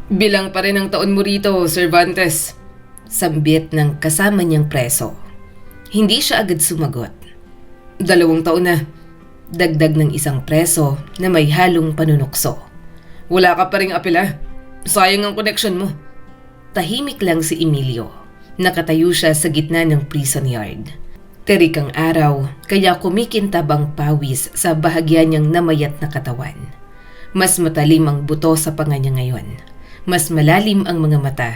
Bilang pa rin ang taon mo rito, Cervantes. Sambit ng kasama niyang preso. Hindi siya agad sumagot. 2 taon na. Dagdag ng isang preso na may halong panunukso. Wala ka pa ring apela. Sayang ang koneksyon mo. Tahimik lang si Emilio. Nakatayo siya sa gitna ng prison yard. Terik ang araw, kaya kumikintab ang pawis sa bahagya niyang namayat na katawan. Mas matalim ang buto sa panga niya ngayon. Mas malalim ang mga mata.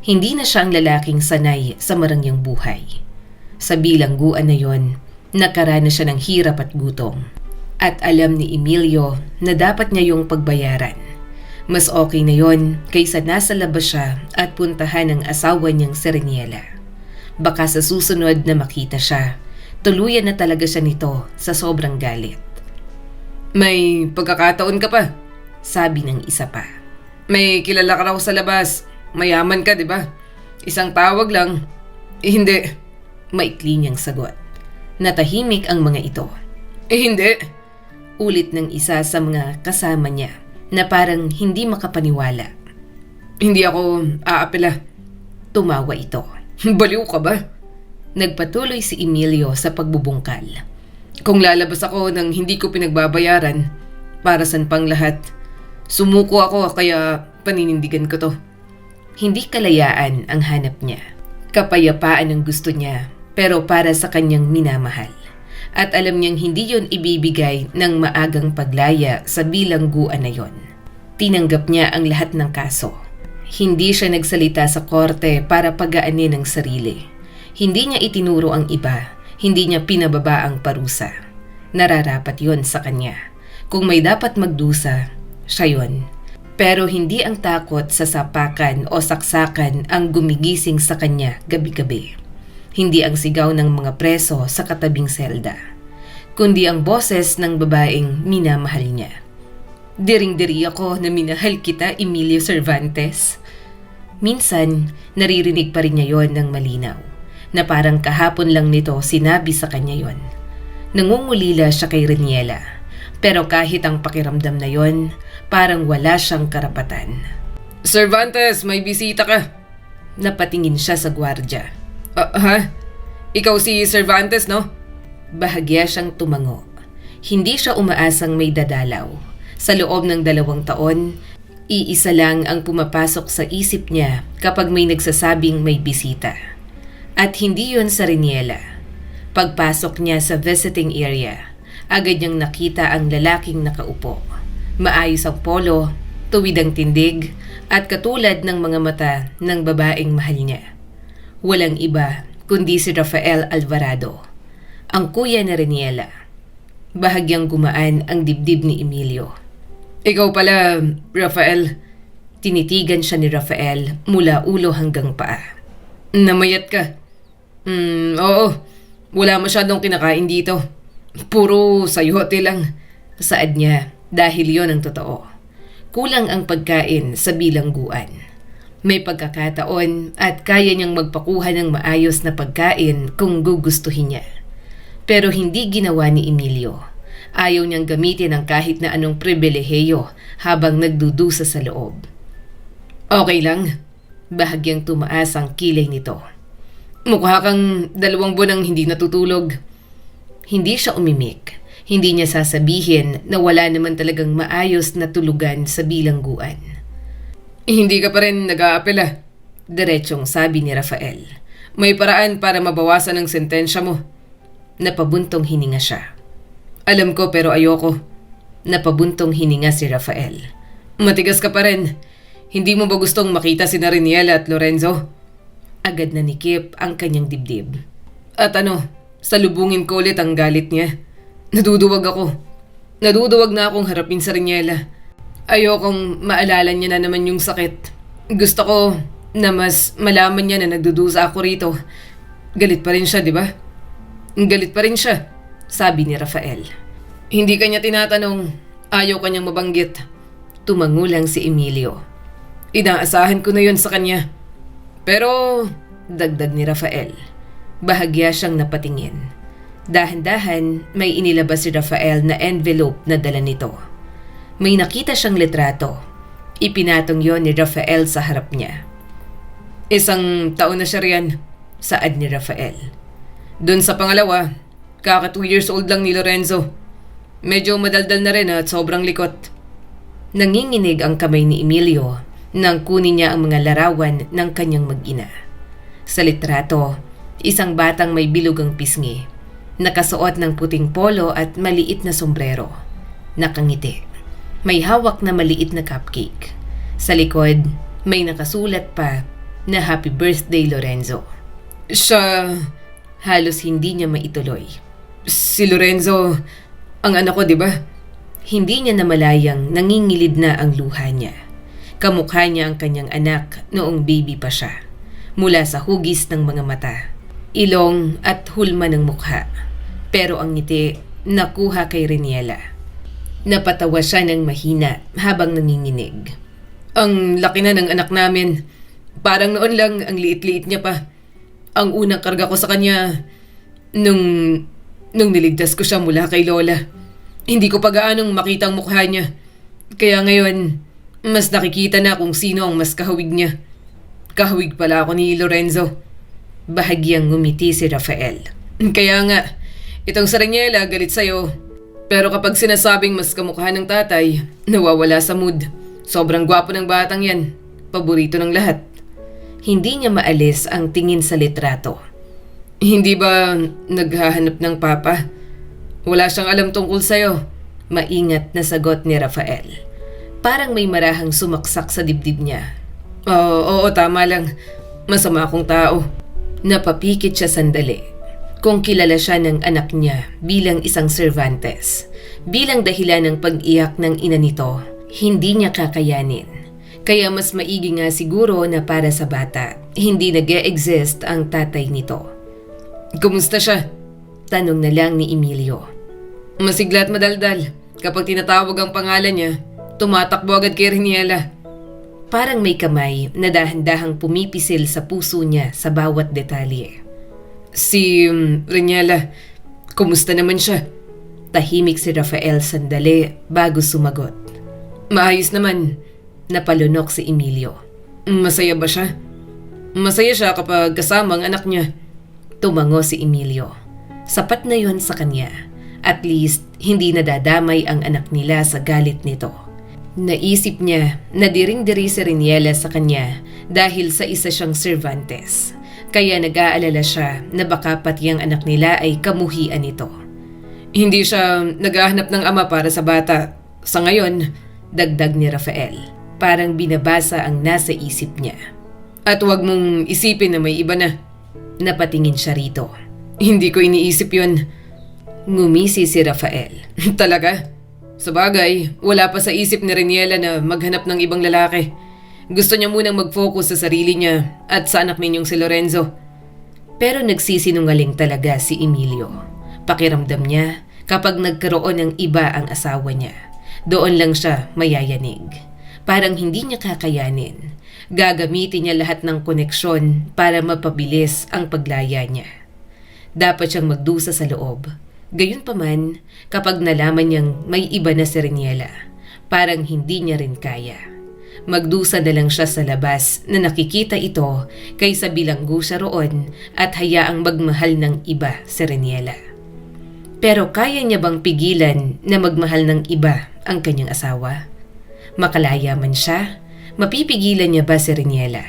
Hindi na siya ang lalaking sanay sa marangyang buhay. Sa bilangguan na yon, nakaranas siya ng hirap at gutom. At alam ni Emilio na dapat niya yung pagbayaran. Mas okay na yon kaysa nasa labas siya at puntahan ng asawa niyang si Reniela. Baka sa susunod na makita siya, tuluyan na talaga siya nito sa sobrang galit. May pagkakataon ka pa, sabi ng isa pa. May kilala ka raw sa labas. Mayaman ka, di ba? Isang tawag lang. Hindi. Maikli niyang sagot. Natahimik ang mga ito. Hindi. Ulit ng isa sa mga kasama niya na parang hindi makapaniwala. Hindi ako aapela. Tumawa ito. Baliw ka ba? Nagpatuloy si Emilio sa pagbubungkal. Kung lalabas ako nang hindi ko pinagbabayaran, para san pang lahat. Sumuko ako kaya paninindigan ko to. Hindi kalayaan ang hanap niya. Kapayapaan ang gusto niya pero para sa kanyang minamahal. At alam niyang hindi yon ibibigay ng maagang paglaya sa bilangguan na yon. Tinanggap niya ang lahat ng kaso. Hindi siya nagsalita sa korte para pagaanin ang sarili. Hindi niya itinuro ang iba. Hindi niya pinababa ang parusa. Nararapat yon sa kanya. Kung may dapat magdusa, siya yon. Pero hindi ang takot sa sapakan o saksakan ang gumigising sa kanya gabi-gabi. Hindi ang sigaw ng mga preso sa katabing selda, kundi ang boses ng babaeng minamahal niya. Diring-diri ako na minahal kita, Emilio Cervantes. Minsan, naririnig pa rin niya yon ng malinaw, na parang kahapon lang nito sinabi sa kanya yon. Nangungulila siya kay Reniela, pero kahit ang pakiramdam na yon, parang wala siyang karapatan. Cervantes, may bisita ka. Napatingin siya sa gwardya. Ha? Ikaw si Cervantes, no? Bahagya siyang tumango. Hindi siya umaasang may dadalaw. Sa loob ng 2 taon, iisa lang ang pumapasok sa isip niya kapag may nagsasabing may bisita. At hindi yon sa Reniela. Pagpasok niya sa visiting area, agad niyang nakita ang lalaking nakaupo. Maayos ang polo, tuwid ang tindig, at katulad ng mga mata ng babaeng mahal niya. Walang iba kundi si Rafael Alvarado, ang kuya ni Reniela. Bahagyang gumaan ang dibdib ni Emilio. Ikaw pala, Rafael. Tinitigan siya ni Rafael mula ulo hanggang paa. Namayat ka? Oo. Wala masyadong kinakain dito. Puro sayote lang. Saad niya dahil yon ang totoo. Kulang ang pagkain sa bilangguan. May pagkakataon at kaya niyang magpakuha ng maayos na pagkain kung gugustuhin niya. Pero hindi ginawa ni Emilio. Ayaw niyang gamitin ang kahit na anong pribilehiyo habang nagdudusa sa loob. Okay lang. Bahagyang tumaas ang kilay nito. Mukha kang 2 buwan ang hindi natutulog. Hindi siya umimik. Hindi niya sasabihin na wala naman talagang maayos na tulugan sa bilangguan. Hindi ka pa rin nag-aapela, diretsong sabi ni Rafael. May paraan para mabawasan ang sentensya mo. Napabuntong hininga siya. Alam ko pero ayoko. Napabuntong hininga si Rafael. Matigas ka pa rin. Hindi mo ba gustong makita si Reniela at Lorenzo? Agad na nikip ang kanyang dibdib. At salubungin ko ulit ang galit niya. Naduduwag ako. Naduduwag na akong harapin sa Reniela. Ayokong maalala niya na naman yung sakit. Gusto ko na mas malaman niya na nagdudusa ako rito. Galit pa rin siya, di ba? Galit pa rin siya, sabi ni Rafael. Hindi kanya tinatanong, ayaw kanyang mabanggit. Tumango lang si Emilio. Inaasahan ko na yon sa kanya. Pero, dagdag ni Rafael, bahagya siyang napatingin. Dahan-dahan, may inilabas si Rafael na envelope na dala nito. May nakita siyang litrato. Ipinatong yon ni Rafael sa harap niya. 1 taon na siya riyan, saad ni Rafael. Doon sa pangalawa, kaka 2 years old lang ni Lorenzo. Medyo madaldal na rin at sobrang likot. Nanginginig ang kamay ni Emilio nang kunin niya ang mga larawan ng kanyang mag-ina. Sa litrato, isang batang may bilugang pisngi, nakasuot ng puting polo at maliit na sombrero. Nakangiti. May hawak na maliit na cupcake. Sa likod, may nakasulat pa na Happy Birthday Lorenzo. Siya, halos hindi niya maituloy. Si Lorenzo, ang anak ko, di ba? Hindi niya namalayang nangingilid na ang luha niya. Kamukha niya ang kanyang anak noong baby pa siya. Mula sa hugis ng mga mata, ilong at hulma ng mukha. Pero ang ngiti, nakuha kay Reniela. Napatawa siya ng mahina habang nanginginig. Ang laki na ng anak namin. Parang noon lang ang liit-liit niya pa. Ang unang karga ko sa kanya, nung niligtas ko siya mula kay Lola. Hindi ko pa gaanong makita ang mukha niya. Kaya ngayon, mas nakikita na kung sino ang mas kahawig niya. Kahawig pala ako ni Lorenzo. Bahagyang ngumiti si Rafael. Kaya nga, itong sa Reniela galit sa'yo. Pero kapag sinasabing mas kamukha ng tatay, nawawala sa mood. Sobrang gwapo ng batang yan. Paborito ng lahat. Hindi niya maalis ang tingin sa litrato. Hindi ba naghahanap ng papa? Wala siyang alam tungkol sa'yo. Maingat na sagot ni Rafael. Parang may marahang sumaksak sa dibdib niya. Oo, tama lang. Masama akong tao. Napapikit siya sandali. Kung kilala siya ng anak niya bilang isang Cervantes, bilang dahilan ng pag-iyak ng ina nito, hindi niya kakayanin. Kaya mas maigi nga siguro na para sa bata, hindi nag-e-exist ang tatay nito. Kumusta siya? Tanong na lang ni Emilio. Masigla at madaldal. Kapag tinatawag ang pangalan niya, tumatakbo agad kay Reniela. Parang may kamay na dahan-dahang pumipisil sa puso niya sa bawat detalye. Si Reniela, kumusta naman siya? Tahimik si Rafael sandali bago sumagot. Maayos naman, napalunok si Emilio. Masaya ba siya? Masaya siya kapag kasama ang anak niya. Tumango si Emilio. Sapat na yon sa kanya. At least, hindi nadadamay ang anak nila sa galit nito. Naisip niya na diring-diri si Reniela sa kanya dahil sa isa siyang Cervantes. Kaya nag-aalala siya na baka pati ang anak nila ay kamuhian nito. Hindi siya naghahanap ng ama para sa bata. Sa ngayon, dagdag ni Rafael. Parang binabasa ang nasa isip niya. At huwag mong isipin na may iba na. Napatingin siya rito. Hindi ko iniisip yun. Ngumisi si Rafael. Talaga? Sabagay, wala pa sa isip ni Reniela na maghanap ng ibang lalaki. Gusto niya munang mag-focus sa sarili niya at sa anak ninyong si Lorenzo. Pero nagsisinungaling talaga si Emilio. Pakiramdam niya kapag nagkaroon ng iba ang asawa niya. Doon lang siya mayayanig. Parang hindi niya kakayanin. Gagamitin niya lahat ng koneksyon para mapabilis ang paglaya niya. Dapat siyang magdusa sa loob. Gayunpaman, kapag nalaman niyang may iba na si Reniela, parang hindi niya rin kaya. Magdusa na lang siya sa labas na nakikita ito kaysa bilanggo siya roon at hayaang magmahal ng iba si Reniela. Pero kaya niya bang pigilan na magmahal ng iba ang kanyang asawa? Makalaya man siya, mapipigilan niya ba si Reniela?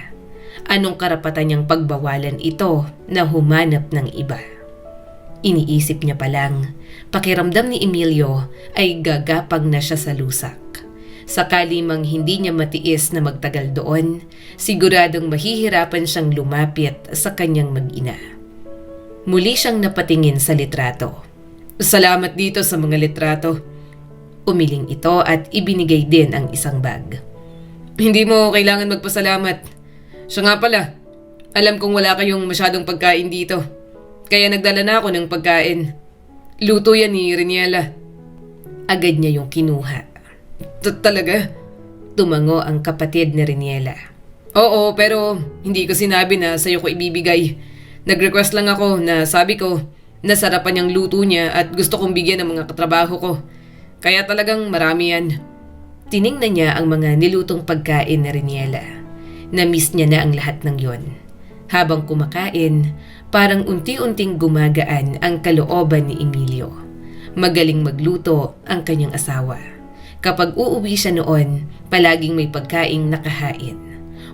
Anong karapatan niyang pagbawalan ito na humanap ng iba? Iniisip niya pa lang, pakiramdam ni Emilio ay gagapang na siya sa lusak. Sakali mang hindi niya matiis na magtagal doon, siguradong mahihirapan siyang lumapit sa kanyang mag-ina. Muli siyang napatingin sa litrato. Salamat dito sa mga litrato. Umiling ito at ibinigay din ang isang bag. Hindi mo kailangan magpasalamat. Siya nga pala, alam kong wala kayong masyadong pagkain dito. Kaya nagdala na ako ng pagkain. Luto yan ni Reniela. Agad niya yung kinuha. Talaga? Tumango ang kapatid ni Reniela. Oo, pero hindi ko sinabi na sa'yo ko ibibigay. Nag-request lang ako na sabi ko, nasarapan niyang luto niya at gusto kong bigyan ng mga katrabaho ko. Kaya talagang marami yan. Tiningnan niya ang mga nilutong pagkain ni Reniela. Na-miss niya na ang lahat ng yon. Habang kumakain, parang unti-unting gumagaan ang kalooban ni Emilio. Magaling magluto ang kanyang asawa. Kapag uuwi siya noon, palaging may pagkaing nakahain.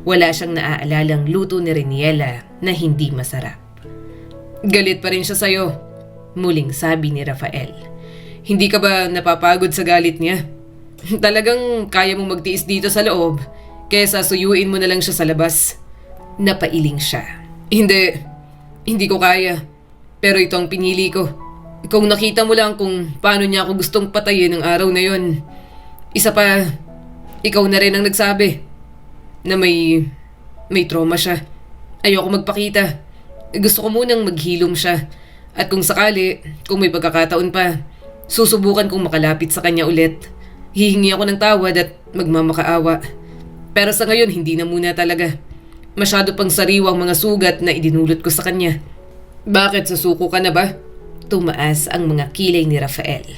Wala siyang naaalalang luto ni Reniela na hindi masarap. Galit pa rin siya sa'yo, muling sabi ni Rafael. Hindi ka ba napapagod sa galit niya? Talagang kaya mong magtiis dito sa loob, kesa suyuin mo na lang siya sa labas. Napailing siya. Hindi ko kaya. Pero ito ang pinili ko. Kung nakita mo lang kung paano niya ako gustong patayin ng araw na yon. Isa pa, ikaw na rin ang nagsabi na may trauma siya. Ayoko magpakita. Gusto ko munang maghilom siya. At kung sakali, kung may pagkakataon pa, susubukan kong makalapit sa kanya ulit. Hihingi ako ng tawad at magmamakaawa. Pero sa ngayon, hindi na muna talaga. Masyado pang sariwang mga sugat na idinulot ko sa kanya. Bakit, susuko ka na ba? Tumaas ang mga kilay ni Rafael.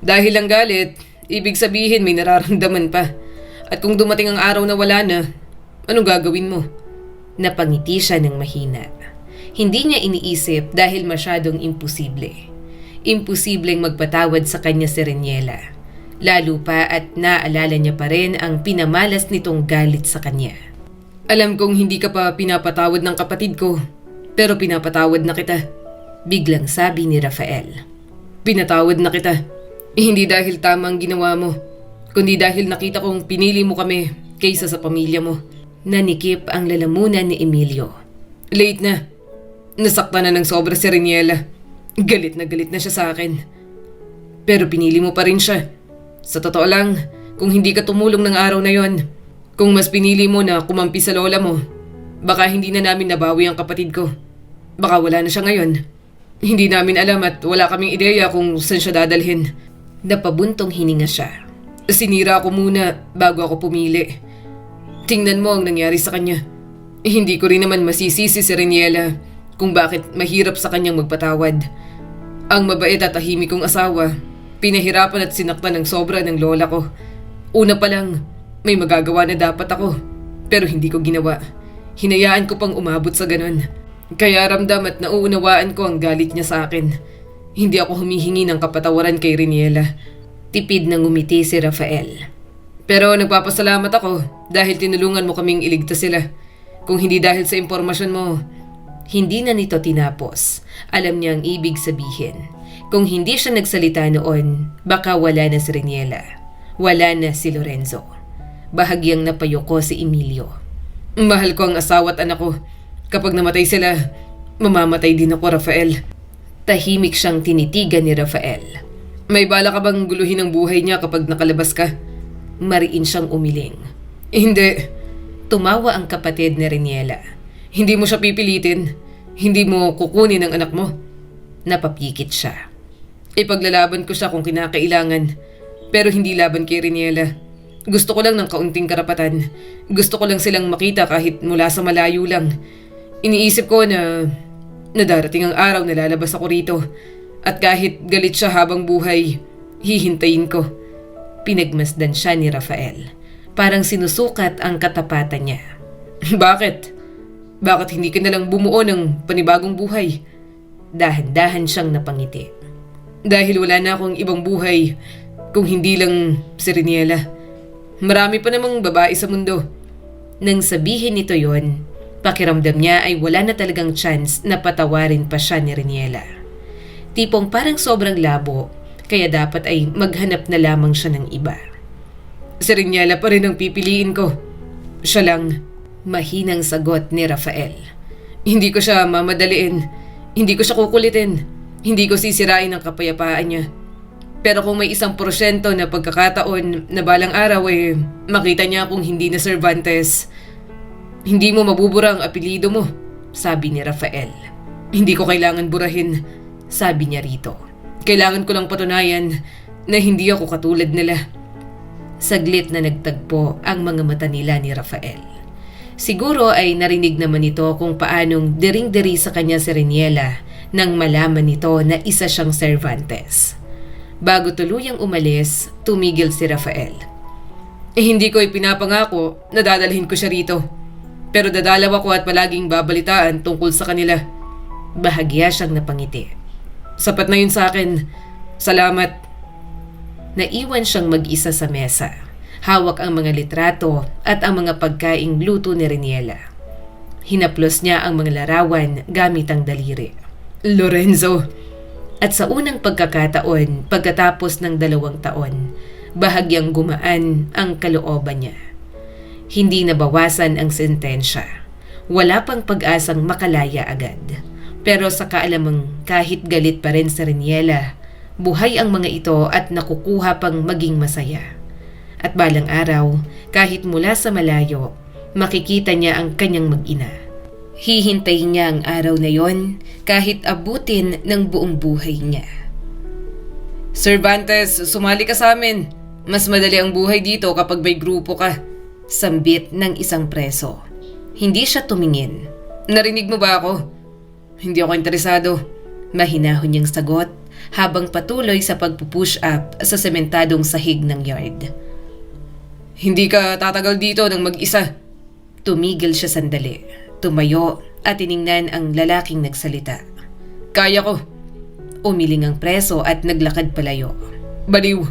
Dahil lang galit, ibig sabihin may nararamdaman pa. At kung dumating ang araw na wala na, anong gagawin mo? Napangiti siya ng mahina. Hindi niya iniisip dahil masyadong imposible. Imposibleng magpatawad sa kanya si Reniela. Lalo pa at naalala niya pa rin ang pinamalas nitong galit sa kanya. Alam kong hindi ka pa pinapatawad ng kapatid ko, pero pinapatawad na kita. Biglang sabi ni Rafael. Pinatawad na kita. Hindi dahil tama ang ginawa mo, kundi dahil nakita kong pinili mo kami kaysa sa pamilya mo. Nanikip ang lalamunan ni Emilio. Late na. Nasaktan na ng sobra si Reniela. Galit na siya sa akin. Pero pinili mo pa rin siya. Sa totoo lang, kung hindi ka tumulong ng araw na yon, kung mas pinili mo na kumampi sa lola mo, baka hindi na namin nabawi ang kapatid ko. Baka wala na siya ngayon. Hindi namin alam at wala kaming ideya kung saan siya dadalhin. Napabuntong hininga siya. Sinira ako muna bago ako pumili. Tingnan mo ang nangyari sa kanya. Hindi ko rin naman masisisi si Reniela kung bakit mahirap sa kanyang magpatawad. Ang mabait at tahimik kong asawa, pinahirapan at sinaktan ng sobra ng lola ko. Una pa lang, may magagawa na dapat ako. Pero hindi ko ginawa. Hinayaan ko pang umabot sa ganon. Kaya ramdam at nauunawaan ko ang galit niya sa akin. Hindi ako humihingi ng kapatawaran kay Reniela. Tipid na ngumiti si Rafael. Pero nagpapasalamat ako dahil tinulungan mo kaming iligtas sila. Kung hindi dahil sa impormasyon mo, hindi na nito tinapos. Alam niya ang ibig sabihin. Kung hindi siya nagsalita noon, baka wala na si Reniela. Wala na si Lorenzo. Bahagyang napayoko si Emilio. Mahal ko ang asawa at anak ko. Kapag namatay sila, mamamatay din ako, Rafael. Tahimik siyang tinitigan ni Rafael. May bala ka bang guluhin ang buhay niya kapag nakalabas ka? Mariin siyang umiling. Hindi. Tumawa ang kapatid ni Reniela. Hindi mo siya pipilitin. Hindi mo kukunin ang anak mo. Napapikit siya. Ipaglalaban ko siya kung kinakailangan. Pero hindi laban kay Reniela. Gusto ko lang ng kaunting karapatan. Gusto ko lang silang makita kahit mula sa malayo lang. Iniisip ko na darating ang araw na lalabas ako rito. At kahit galit siya habang buhay, hihintayin ko. Pinagmasdan siya ni Rafael. Parang sinusukat ang katapatan niya. Bakit? Bakit hindi ka nalang bumuo ng panibagong buhay? Dahan-dahan siyang napangiti. Dahil wala na akong ibang buhay kung hindi lang si Reniela. Marami pa namang babae sa mundo. Nang sabihin nito yon, pakiramdam niya ay wala na talagang chance na patawarin pa siya ni Reniela. Tipong parang sobrang labo, kaya dapat ay maghanap na lamang siya ng iba. Si Reniela pa rin ang pipiliin ko. Siya lang. Mahinang sagot ni Rafael. Hindi ko siya mamadaliin. Hindi ko siya kukulitin. Hindi ko sisirain ang kapayapaan niya. Pero kung may 1% na pagkakataon na balang araw makita niya kung hindi na Cervantes, hindi mo mabubura ang apelido mo, sabi ni Rafael. Hindi ko kailangan burahin, sabi niya rito. Kailangan ko lang patunayan na hindi ako katulad nila. Saglit na nagtagpo ang mga mata nila ni Rafael. Siguro ay narinig naman ito kung paanong dering-deri sa kanya si Reniela nang malaman nito na isa siyang Cervantes. Bago tuluyang umalis, tumigil si Rafael. Hindi ko ipinapangako na dadalhin ko siya rito. Pero dadalaw ako at palaging babalitaan tungkol sa kanila. Bahagya siyang napangiti. Sapat na yun sa akin. Salamat. Naiwan siyang mag-isa sa mesa. Hawak ang mga litrato at ang mga pagkaing luto ni Reniela. Hinaplos niya ang mga larawan gamit ang daliri. Lorenzo. At sa unang pagkakataon, pagkatapos ng 2 taon, bahagyang gumaan ang kalooban niya. Hindi nabawasan ang sentensya. Wala pang pag-asang makalaya agad. Pero sa kaalamang kahit galit pa rin sa Reniela, buhay ang mga ito at nakukuha pang maging masaya. At balang araw, kahit mula sa malayo, makikita niya ang kanyang mag-ina. Hihintayin niya ang araw na yon kahit abutin ng buong buhay niya. Cervantes, sumali ka sa amin. Mas madali ang buhay dito kapag may grupo ka. Sambit ng isang preso. Hindi siya tumingin. Narinig mo ba ako? Hindi ako interesado. Mahinahon niyang sagot habang patuloy sa pagpupush up sa sementadong sahig ng yard. Hindi ka tatagal dito ng mag-isa. Tumigil siya sandali. Tumayo at tiningnan ang lalaking nagsalita. Kaya ko. Umiling ang preso at naglakad palayo. Baliw.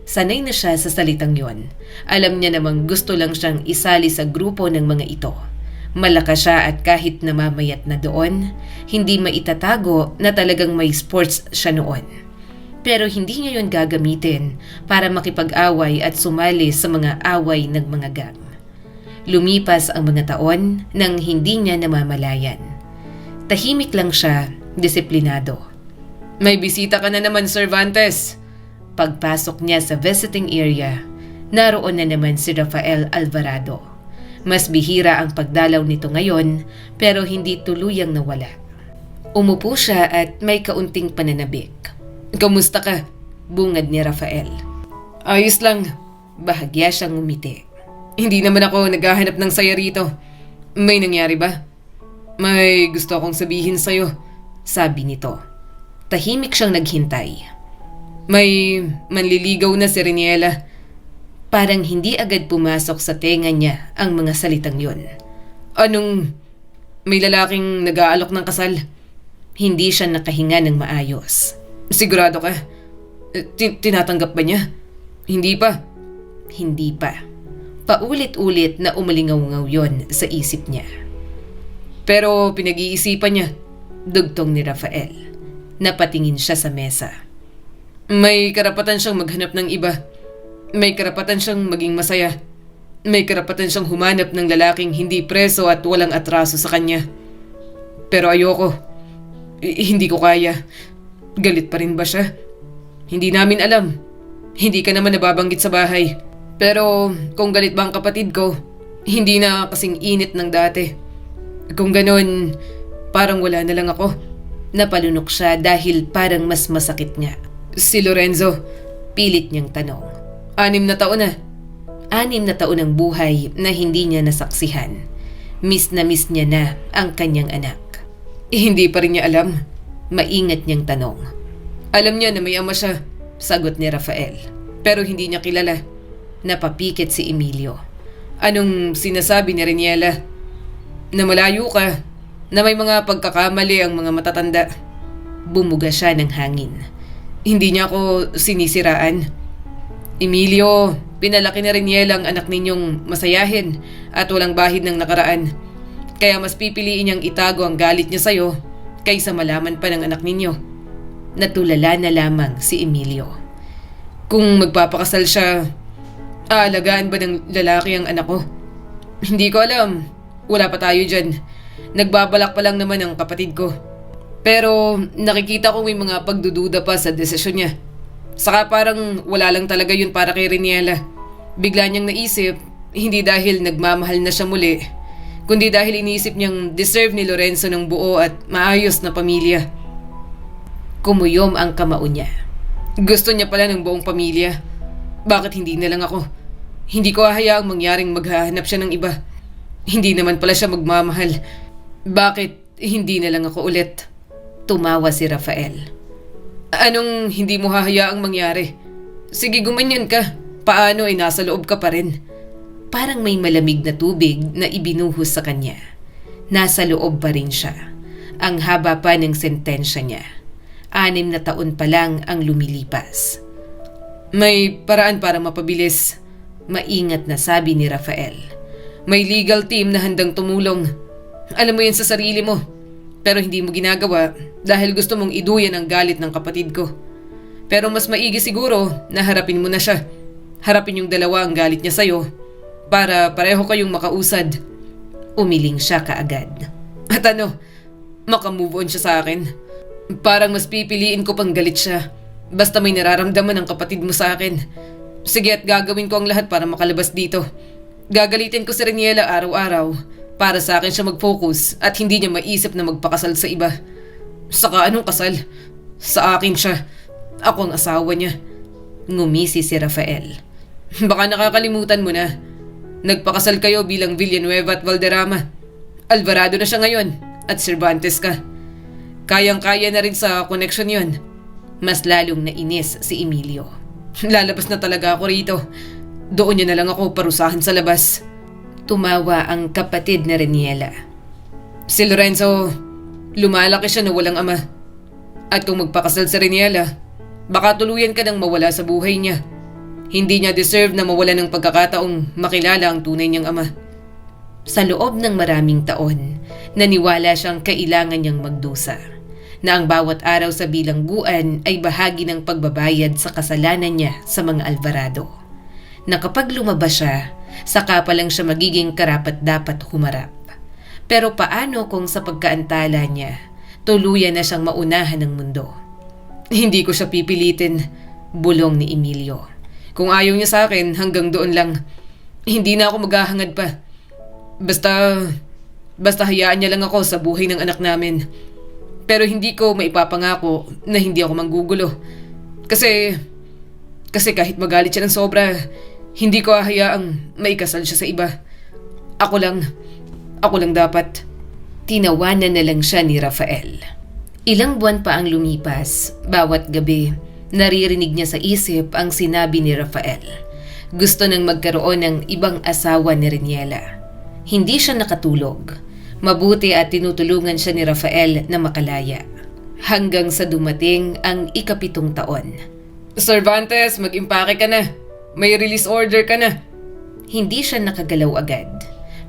Sanay na siya sa salitang yon. Alam niya namang gusto lang siyang isali sa grupo ng mga ito. Malakas siya at kahit namamayat na doon, hindi maitatago na talagang may sports siya noon. Pero hindi niya yon gagamitin para makipag-away at sumali sa mga away ng mga gang. Lumipas ang mga taon nang hindi niya namamalayan. Tahimik lang siya, disiplinado. May bisita ka na naman, Cervantes. Pagpasok niya sa visiting area, naroon na naman si Rafael Alvarado. Mas bihira ang pagdalaw nito ngayon pero hindi tuluyang nawala. Umupo siya at may kaunting pananabik. Kamusta ka? Bungad ni Rafael. Ayos lang. Bahagya siyang umiti. Hindi naman ako naghahanap ng saya rito. May nangyari ba? May gusto akong sabihin sa'yo, sabi nito. Tahimik siyang naghintay. May manliligaw na si Reniela. Parang hindi agad pumasok sa tenga niya ang mga salitang yon. Anong may lalaking nag-aalok ng kasal? Hindi siya nakahinga ng maayos. Sigurado ka? Tinatanggap ba niya? Hindi pa. Hindi pa. Paulit-ulit na umalingaw-ngaw yon sa isip niya. Pero pinag-iisipan niya, dugtong ni Rafael. Napatingin siya sa mesa. May karapatan siyang maghanap ng iba. May karapatan siyang maging masaya. May karapatan siyang humanap ng lalaking hindi preso at walang atraso sa kanya. Pero ayoko. Hindi ko kaya. Galit pa rin ba siya? Hindi namin alam. Hindi ka naman nababanggit sa bahay. Pero kung galit ba ang kapatid ko, hindi na kasing init ng dati. Kung ganun, parang wala na lang ako. Napalunok siya dahil parang mas masakit niya. Si Lorenzo, pilit niyang tanong. 6 na taon na. 6 na taon ng buhay na hindi niya nasaksihan. Miss na miss niya na ang kanyang anak. Hindi pa rin niya alam. Maingat niyang tanong. Alam niya na may ama siya, sagot ni Rafael. Pero hindi niya kilala. Napapikit si Emilio. Anong sinasabi ni Reniela? Na malayo ka, na may mga pagkakamali ang mga matatanda. Bumuga siya ng hangin. Hindi niya ako sinisiraan. Emilio, pinalaki ni Reniela ang anak ninyong masayahin at walang bahid ng nakaraan. Kaya mas pipiliin niyang itago ang galit niya sa'yo kaysa malaman pa ng anak ninyo. Natulala na lamang si Emilio. Kung magpapakasal siya, aalagaan ba ng lalaki ang anak ko? Hindi ko alam. Wala pa tayo dyan. Nagbabalak pa lang naman ang kapatid ko. Pero nakikita ko may mga pagdududa pa sa desisyon niya. Saka parang wala lang talaga yun para kay Reniela. Bigla niyang naisip, hindi dahil nagmamahal na siya muli, kundi dahil iniisip niyang deserve ni Lorenzo ng buo at maayos na pamilya. Kumuyom ang kamao niya. Gusto niya pala ng buong pamilya. Bakit hindi na lang ako? Hindi ko hahayaang mangyaring maghahanap siya ng iba. Hindi naman pala siya magmamahal. Bakit hindi na lang ako ulit? Tumawa si Rafael. Anong hindi mo hahayaang mangyari? Sige, gumanyan ka. Paano ay nasa loob ka pa rin? Parang may malamig na tubig na ibinuhos sa kanya. Nasa loob pa rin siya. Ang haba pa ng sentensya niya. 6 na taon pa lang ang lumilipas. May paraan para mapabilis. Maingat na sabi ni Rafael. May legal team na handang tumulong. Alam mo yan sa sarili mo. Pero hindi mo ginagawa dahil gusto mong iduyan ang galit ng kapatid ko. Pero mas maigi siguro na harapin mo na siya. Harapin yung dalawa ang galit niya sa'yo para pareho kayong makausad. Umiling siya kaagad. At makamove on siya sa akin. Parang mas pipiliin ko pang galit siya. Basta may nararamdaman ang kapatid mo sa akin. Sige at gagawin ko ang lahat para makalabas dito. Gagalitin ko si Reniela araw-araw para sa akin siya mag-focus at hindi niya maisip na magpakasal sa iba. Saka anong kasal? Sa akin siya. Ako ang asawa niya. Ngumisi si Rafael. Baka nakakalimutan mo na. Nagpakasal kayo bilang Villanueva at Valderrama. Alvarado na siya ngayon at Cervantes ka. Kayang-kaya na rin sa connection yon. Mas lalong nainis si Emilio. Lalabas na talaga ako rito. Doon niya na lang ako parusahan sa labas. Tumawa ang kapatid na Reniela. Si Lorenzo, lumalaki siya na walang ama. At kung magpakasal si Reniela, baka tuluyan ka nang mawala sa buhay niya. Hindi niya deserve na mawala ng pagkakataong makilala ang tunay niyang ama. Sa loob ng maraming taon, naniwala siyang kailangan niyang magdusa. Na ang bawat araw sa bilangguan ay bahagi ng pagbabayad sa kasalanan niya sa mga Alvarado. Na kapag lumabas siya, saka pa lang siya magiging karapat-dapat humarap. Pero paano kung sa pagkaantala niya, tuluyan na siyang maunahan ng mundo? Hindi ko siya pipilitin, bulong ni Emilio. Kung ayaw niya sa akin, hanggang doon lang. Hindi na ako maghahangad pa. Basta hayaan niya lang ako sa buhay ng anak namin. Pero hindi ko maipapangako na hindi ako manggugulo. Kasi kahit magalit siya ng sobra, hindi ko hahayaang maikasal siya sa iba. Ako lang dapat. Tinawanan na lang siya ni Rafael. Ilang buwan pa ang lumipas, bawat gabi, naririnig niya sa isip ang sinabi ni Rafael. Gusto nang magkaroon ng ibang asawa ni Reniela. Hindi siya nakatulog. Mabuti at tinutulungan siya ni Rafael na makalaya. Hanggang sa dumating ang 7 taon. Cervantes, mag-impake ka na. May release order ka na. Hindi siya nakagalaw agad.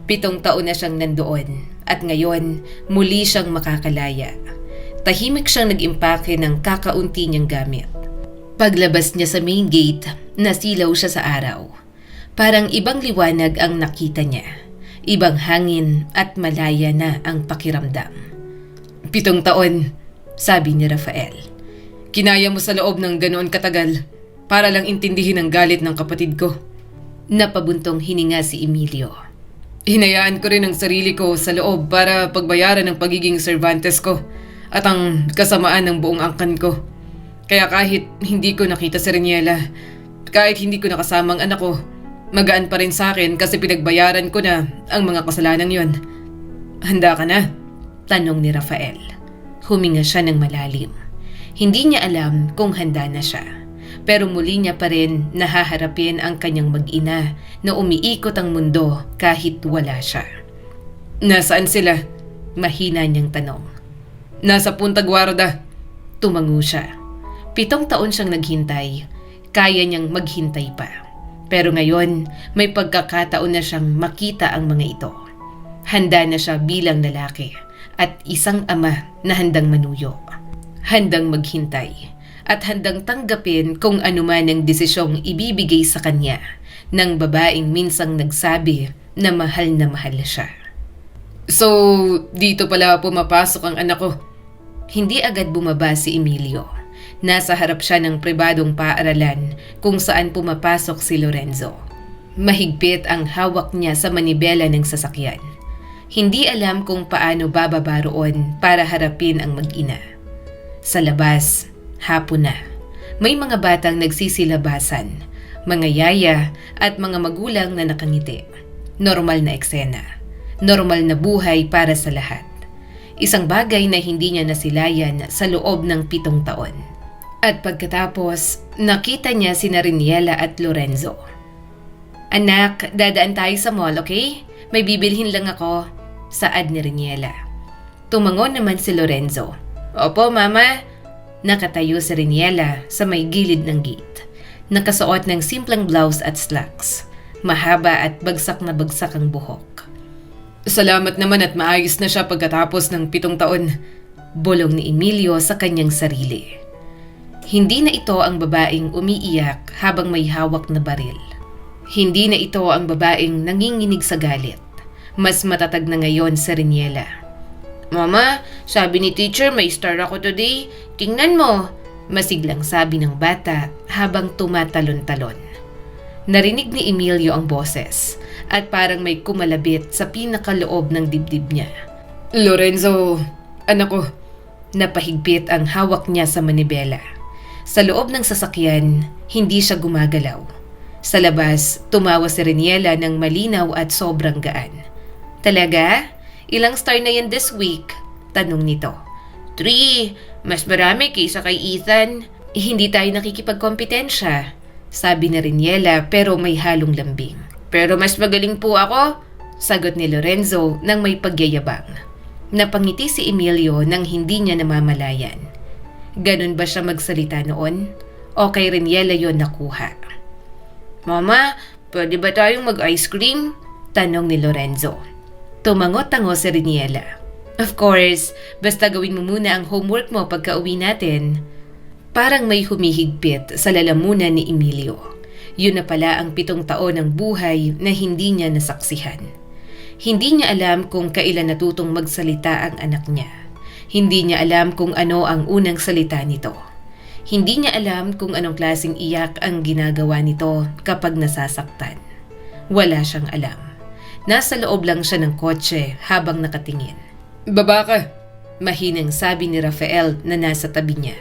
7 taon na siyang nandoon at ngayon muli siyang makakalaya. Tahimik siyang nag-impake ng kakaunti niyang gamit. Paglabas niya sa main gate, nasilaw siya sa araw. Parang ibang liwanag ang nakita niya. Ibang hangin at malaya na ang pakiramdam. 7 taon, sabi ni Rafael. Kinaya mo sa loob ng ganoon katagal para lang intindihin ang galit ng kapatid ko. Napabuntong hininga si Emilio. Hinayaan ko rin ang sarili ko sa loob para pagbayaran ng pagiging Cervantes ko at ang kasamaan ng buong angkan ko. Kaya kahit hindi ko nakita si Reniela, kahit hindi ko nakasama ang anak ko, magaan pa rin sa akin kasi pinagbayaran ko na ang mga kasalanan yon. Handa ka na? Tanong ni Rafael. Huminga siya ng malalim. Hindi niya alam kung handa na siya. Pero muli niya pa rin nahaharapin ang kanyang mag-ina na umiikot ang mundo kahit wala siya. Nasaan sila? Mahina niyang tanong. Nasa Punta Guarda. Tumango siya. 7 taon siyang naghintay. Kaya niyang maghintay pa. Pero ngayon, may pagkakataon na siyang makita ang mga ito. Handa na siya bilang lalaki at isang ama na handang manuyo. Handang maghintay at handang tanggapin kung anuman ang desisyong ibibigay sa kanya ng babaeng minsang nagsabi na mahal siya. So, dito pala pumapasok ang anak ko. Hindi agad bumaba si Emilio. Nasa harap siya ng pribadong paaralan kung saan pumapasok si Lorenzo. Mahigpit ang hawak niya sa manibela ng sasakyan. Hindi alam kung paano bababa roon para harapin ang mag-ina. Sa labas, hapon na. May mga batang nagsisilabasan, mga yaya at mga magulang na nakangiti. Normal na eksena. Normal na buhay para sa lahat. Isang bagay na hindi niya nasilayan sa loob ng 7 taon. At pagkatapos, nakita niya sina Riniela at Lorenzo. "Anak, dadaan tayo sa mall, okay? May bibilhin lang ako," saad ni Riniela. Tumangon naman si Lorenzo. "Opo, mama." Nakatayo si Riniela sa may gilid ng gate. Nakasuot ng simpleng blouse at slacks. Mahaba at bagsak na bagsak ang buhok. "Salamat naman at maayos na siya pagkatapos ng 7 taon. Bulong ni Emilio sa kanyang sarili. Hindi na ito ang babaeng umiiyak habang may hawak na baril. Hindi na ito ang babaeng nanginginig sa galit. Mas matatag na ngayon si Riniela. "Mama, sabi ni teacher may star ako today. Tingnan mo," masiglang sabi ng bata habang tumatalon-talon. Narinig ni Emilio ang boses at parang may kumalabit sa pinakaloob ng dibdib niya. "Lorenzo, anak ko." Napahigpit ang hawak niya sa manibela. Sa loob ng sasakyan, hindi siya gumagalaw. Sa labas, tumawa si Riniela ng malinaw at sobrang gaan. "Talaga? Ilang star na yan this week?" tanong nito. 3. Mas marami kaysa kay Ethan. Hindi tayo nakikipagkompetensya," sabi ni Riniela pero may halong lambing. "Pero mas magaling po ako," sagot ni Lorenzo nang may pagyayabang. Napangiti si Emilio nang hindi niya namamalayan. Ganun ba siya magsalita noon? O kay Riniela yon nakuha? "Mama, pwede ba tayong mag-ice cream?" tanong ni Lorenzo. Tumango-tango si Riniela. "Of course, basta gawin mo muna ang homework mo pagka-uwi natin." Parang may humihigpit sa lalamunan ni Emilio. Yun na pala ang 7 taon ng buhay na hindi niya nasaksihan. Hindi niya alam kung kailan natutong magsalita ang anak niya. Hindi niya alam kung ano ang unang salita nito. Hindi niya alam kung anong klaseng iyak ang ginagawa nito kapag nasasaktan. Wala siyang alam. Nasa loob lang siya ng kotse habang nakatingin. "Baba ka," mahinang sabi ni Rafael na nasa tabi niya.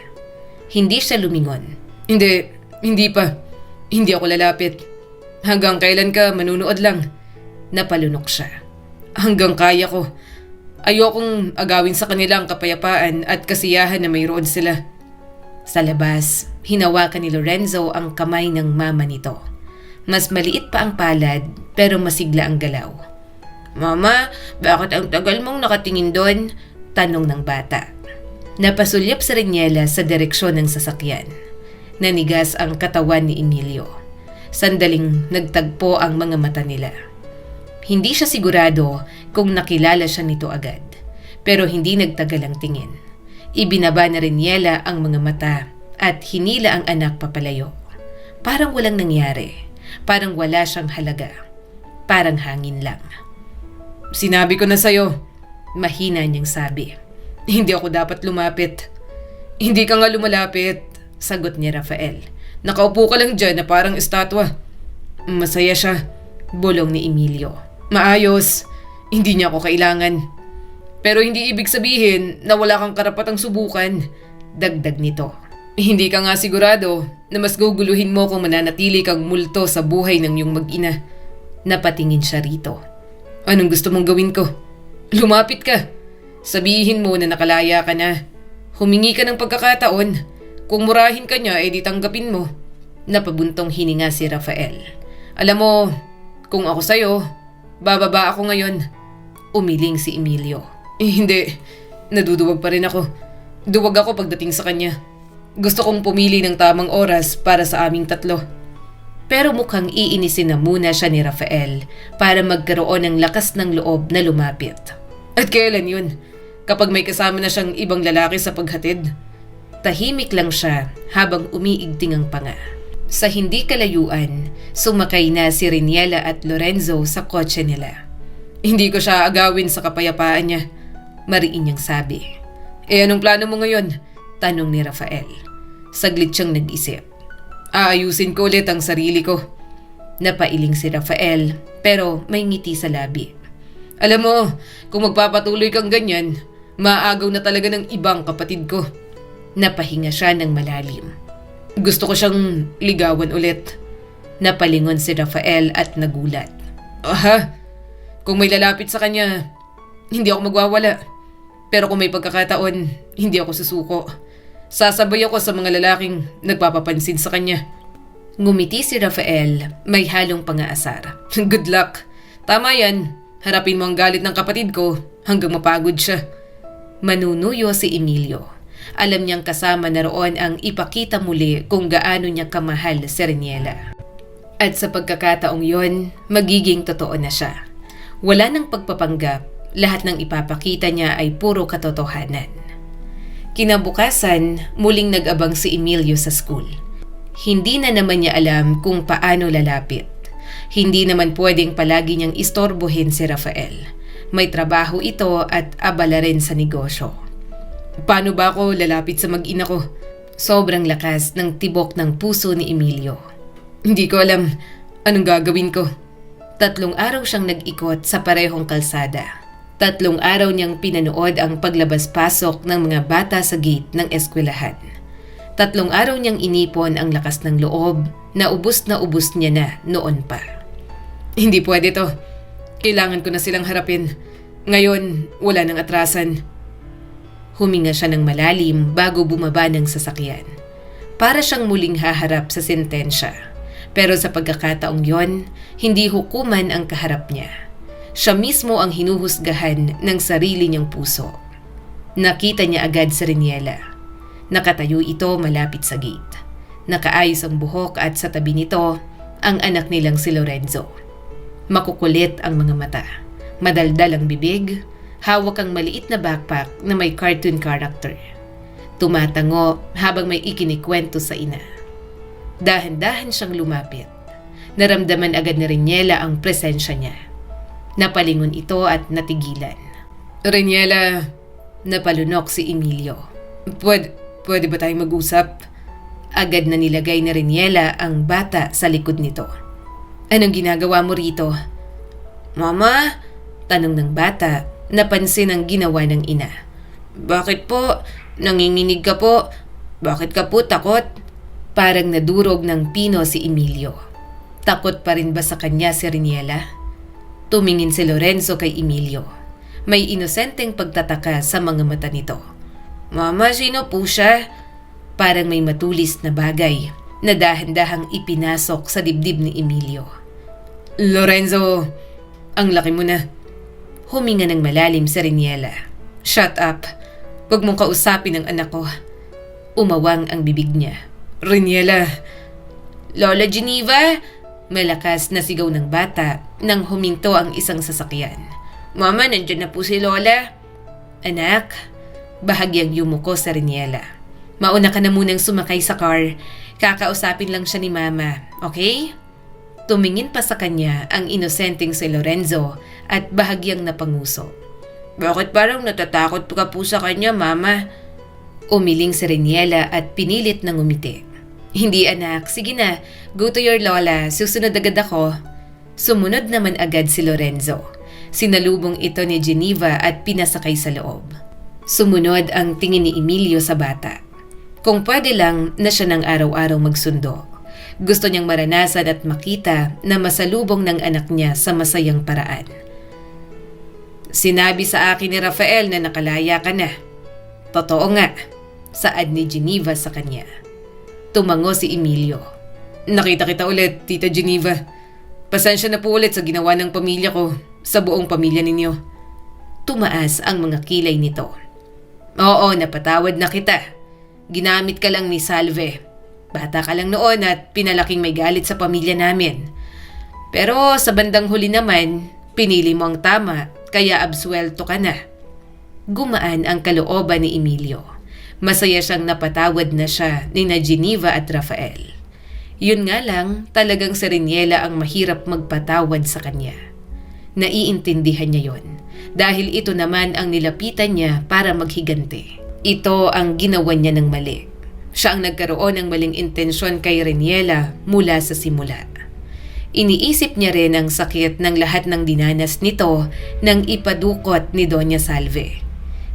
Hindi siya lumingon. Hindi pa. Hindi ako lalapit. Hanggang kailan ka manunood lang?" Napalunok siya. "Hanggang kaya ko. Ayokong agawin sa kanila ang kapayapaan at kasiyahan na mayroon sila." Sa labas, hinawakan ni Lorenzo ang kamay ng mama nito. Mas maliit pa ang palad pero masigla ang galaw. "Mama, bakit ang tagal mong nakatingin doon?" tanong ng bata. Napasulyap si Riniela sa direksyon ng sasakyan. Nanigas ang katawan ni Emilio. Sandaling nagtagpo ang mga mata nila. Hindi siya sigurado kung nakilala siya nito agad. Pero hindi nagtagal ang tingin. Ibinaba na Riniela ang mga mata at hinila ang anak papalayo. Parang walang nangyari. Parang wala siyang halaga. Parang hangin lang. "Sinabi ko na sa'yo," mahina niyang sabi. "Hindi ako dapat lumapit." "Hindi ka nga lumalapit," sagot ni Rafael. "Nakaupo ka lang dyan na parang estatwa." "Masaya siya," bulong ni Emilio. "Maayos. Hindi niya ako kailangan. Pero hindi ibig sabihin na wala kang karapatang subukan," dagdag nito. "Hindi ka nga sigurado na mas guguluhin mo kung mananatili kang multo sa buhay ng iyong mag-ina." Napatingin siya rito. "Anong gusto mong gawin ko?" "Lumapit ka. Sabihin mo na nakalaya ka na. Humingi ka ng pagkakataon. Kung murahin ka niya, edi tanggapin mo." Napabuntong hininga si Rafael. "Alam mo, kung ako sa'yo, bababa ako ngayon." Umiling si Emilio. Hindi. Naduduwag pa rin ako. Duwag ako pagdating sa kanya. Gusto kong pumili ng tamang oras para sa aming tatlo." Pero mukhang iinisin na muna siya ni Rafael para magkaroon ng lakas ng loob na lumapit. "At kailan yun? Kapag may kasama na siyang ibang lalaki sa paghatid?" Tahimik lang siya habang umiigting ang panga. Sa hindi kalayuan, sumakay na si Riniela at Lorenzo sa kotse nila. "Hindi ko siya agawin sa kapayapaan niya," mariin niyang sabi. Anong plano mo ngayon?" tanong ni Rafael. Saglit siyang nag-isip. "Aayusin ko ulit ang sarili ko." Napailing si Rafael pero may ngiti sa labi. "Alam mo, kung magpapatuloy kang ganyan, maagaw na talaga ng ibang kapatid ko." Napahinga siya ng malalim. "Gusto ko siyang ligawan ulit." Napalingon si Rafael at nagulat. "Aha, kung may lalapit sa kanya, hindi ako magwawala. Pero kung may pagkakataon, hindi ako susuko. Sasabay ako sa mga lalaking nagpapapansin sa kanya. Ngumiti si Rafael, may halong pang-aasar. Good luck. Tama yan. Harapin mo ang galit ng kapatid ko hanggang mapagod siya. Manunuyo si Emilio. Alam niyang kasama na roon ang ipakita muli kung gaano niya kamahal si Reniela. At sa pagkakataong yon, magiging totoo na siya. Wala nang pagpapanggap, lahat ng ipapakita niya ay puro katotohanan. Kinabukasan, muling nag-abang si Emilio sa school. Hindi na naman niya alam kung paano lalapit. Hindi naman pwedeng palagi niyang istorbohin si Rafael. May trabaho ito at abala rin sa negosyo. Paano ba ako lalapit sa mag-ina ko? Sobrang lakas ng tibok ng puso ni Emilio. Hindi ko alam anong gagawin ko. 3 araw siyang nag-ikot sa parehong kalsada. 3 araw niyang pinanood ang paglabas-pasok ng mga bata sa gate ng eskwelahan. 3 araw niyang inipon ang lakas ng loob na ubos niya na noon pa. Hindi pwede to. Kailangan ko na silang harapin. Ngayon, wala nang atrasan. Huminga siya ng malalim bago bumaba ng sasakyan. Para siyang muling haharap sa sentensya. Pero sa pagkakataong yon, hindi hukuman ang kaharap niya. Siya mismo ang hinuhusgahan ng sarili niyang puso. Nakita niya agad si Reniela. Nakatayo ito malapit sa gate. Nakaayos ang buhok at sa tabi nito, ang anak nilang si Lorenzo. Makukulit ang mga mata. Madaldal ang bibig. Hawak ang maliit na backpack na may cartoon character. Tumatango habang may ikinikwento sa ina. Dahan-dahan siyang lumapit. Naramdaman agad ni Reniela ang presensya niya. Napalingon ito at natigilan. Reniela, napalunok si Emilio. Pwede ba tayong mag-usap? Agad na nilagay ni Reniela ang bata sa likod nito. Anong ginagawa mo rito? Mama? Tanong ng bata. Napansin ang ginawa ng ina. Bakit po? Nanginginig ka po? Bakit ka po takot? Parang nadurog ng pino si Emilio. Takot pa rin ba sa kanya si Reniela? Tumingin si Lorenzo kay Emilio. May inosenteng pagtataka sa mga mata nito. Mama, sino po siya? Parang may matulis na bagay na dahan-dahang ipinasok sa dibdib ni Emilio. Lorenzo, ang laki mo na. Huminga ng malalim si Reniela. Shut up. Huwag mong kausapin ang anak ko. Umawang ang bibig niya. Reniela. Lola Geneva? Malakas na sigaw ng bata nang huminto ang isang sasakyan. Mama, nandyan na po si Lola. Anak, bahagyang yumuko sa Reniela. Mauna ka na munang sumakay sa car. Kakausapin lang siya ni Mama, okay? Tumingin pa sa kanya ang inosenteng si Lorenzo at bahagyang napanguso. Bakit parang natatakot ka po sa kanya, Mama? Umiling si Reniela at pinilit na ngumiti. Hindi anak, sige na, go to your Lola, susunod agad ako. Sumunod naman agad si Lorenzo. Sinalubong ito ni Geneva at pinasakay sa loob. Sumunod ang tingin ni Emilio sa bata. Kung pwede lang na siya ng araw-araw magsundo. Gusto niyang maranasan at makita na masalubong ng anak niya sa masayang paraan. Sinabi sa akin ni Rafael na nakalaya ka na. Totoo nga, saad ni Geneva sa kanya. Tumango si Emilio. Nakita kita ulit, Tita Geneva. Pasensya na po ulit sa ginawa ng pamilya ko, sa buong pamilya ninyo. Tumaas ang mga kilay nito. Oo, napatawad na kita. Ginamit ka lang ni Salve. Bata ka lang noon at pinalaking may galit sa pamilya namin. Pero sa bandang huli naman, pinili mo ang tama, kaya absuelto ka na. Gumaan ang kalooban ni Emilio. Masaya siyang napatawad na siya ni Geneva at Rafael. Yun nga lang, talagang si Reniela ang mahirap magpatawad sa kanya. Naiintindihan niya yon, dahil ito naman ang nilapitan niya para maghigante. Ito ang ginawa niya ng mali. Siya ang nagkaroon ng maling intensyon kay Reniela mula sa simula. Iniisip niya rin ang sakit ng lahat ng dinanas nito nang ipadukot ni Doña Salve.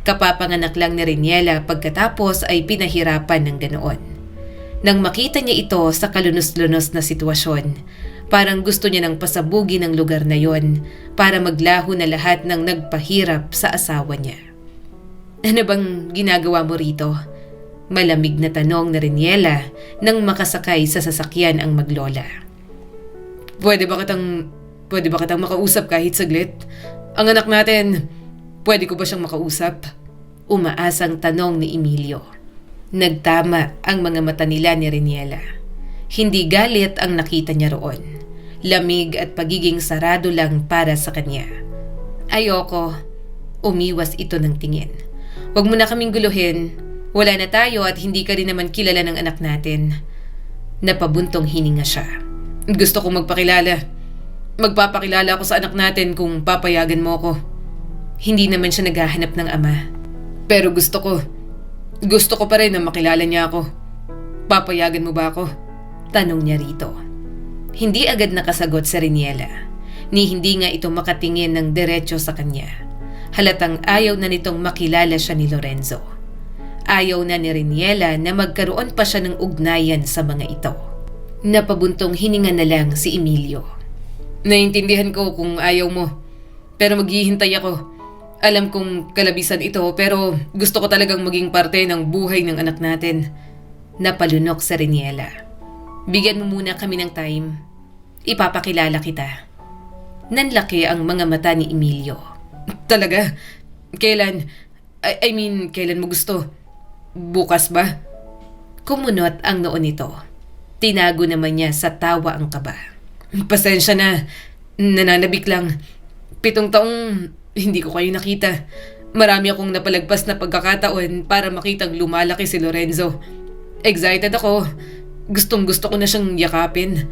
Kapapanganak lang ni Reniela pagkatapos ay pinahirapan ng ganoon. Nang makita niya ito sa kalunos-lunos na sitwasyon, parang gusto niya nang pasabugin ang lugar na yon para maglaho na lahat ng nagpahirap sa asawa niya. Ano bang ginagawa mo rito? Malamig na tanong na Reniela nang makasakay sa sasakyan ang maglola. Pwede ba kitang makausap kahit saglit? Ang anak natin, pwede ko ba siyang makausap? Umaasang tanong ni Emilio. Nagtama ang mga mata nila ni Reniela. Hindi galit ang nakita niya roon. Lamig at pagiging sarado lang para sa kanya. Ayoko. Umiwas ito ng tingin. Huwag mo na kaming guluhin. Wala na tayo at hindi ka rin naman kilala ng anak natin. Napabuntong hininga siya. Gusto kong magpakilala. Magpapakilala ako sa anak natin kung papayagan mo ko. Hindi naman siya naghahanap ng ama. Pero gusto ko pa rin na makilala niya ako. Papayagan mo ba ako? Tanong niya rito. Hindi agad nakasagot si Reniela. Ni hindi nga ito makatingin ng diretso sa kanya. Halatang ayaw na nitong makilala siya ni Lorenzo. Ayaw na ni Reniela na magkaroon pa siya ng ugnayan sa mga ito. Napabuntong hininga na lang si Emilio. Naintindihan ko kung ayaw mo, pero maghihintay ako. Alam kong kalabisan ito pero gusto ko talagang maging parte ng buhay ng anak natin. Napalunok si Reniela. Bigyan mo muna kami ng time. Ipapakilala kita. Nanlaki ang mga mata ni Emilio. Talaga? Kailan? Kailan mo gusto? Bukas ba? Kumunot ang noon nito. Tinago naman niya sa tawa ang kaba. Pasensya na. Nananabik lang. 7 taong hindi ko kayo nakita. Marami akong napalagpas na pagkakataon para makitang lumalaki si Lorenzo. Excited ako. Gustong-gusto ko na siyang yakapin.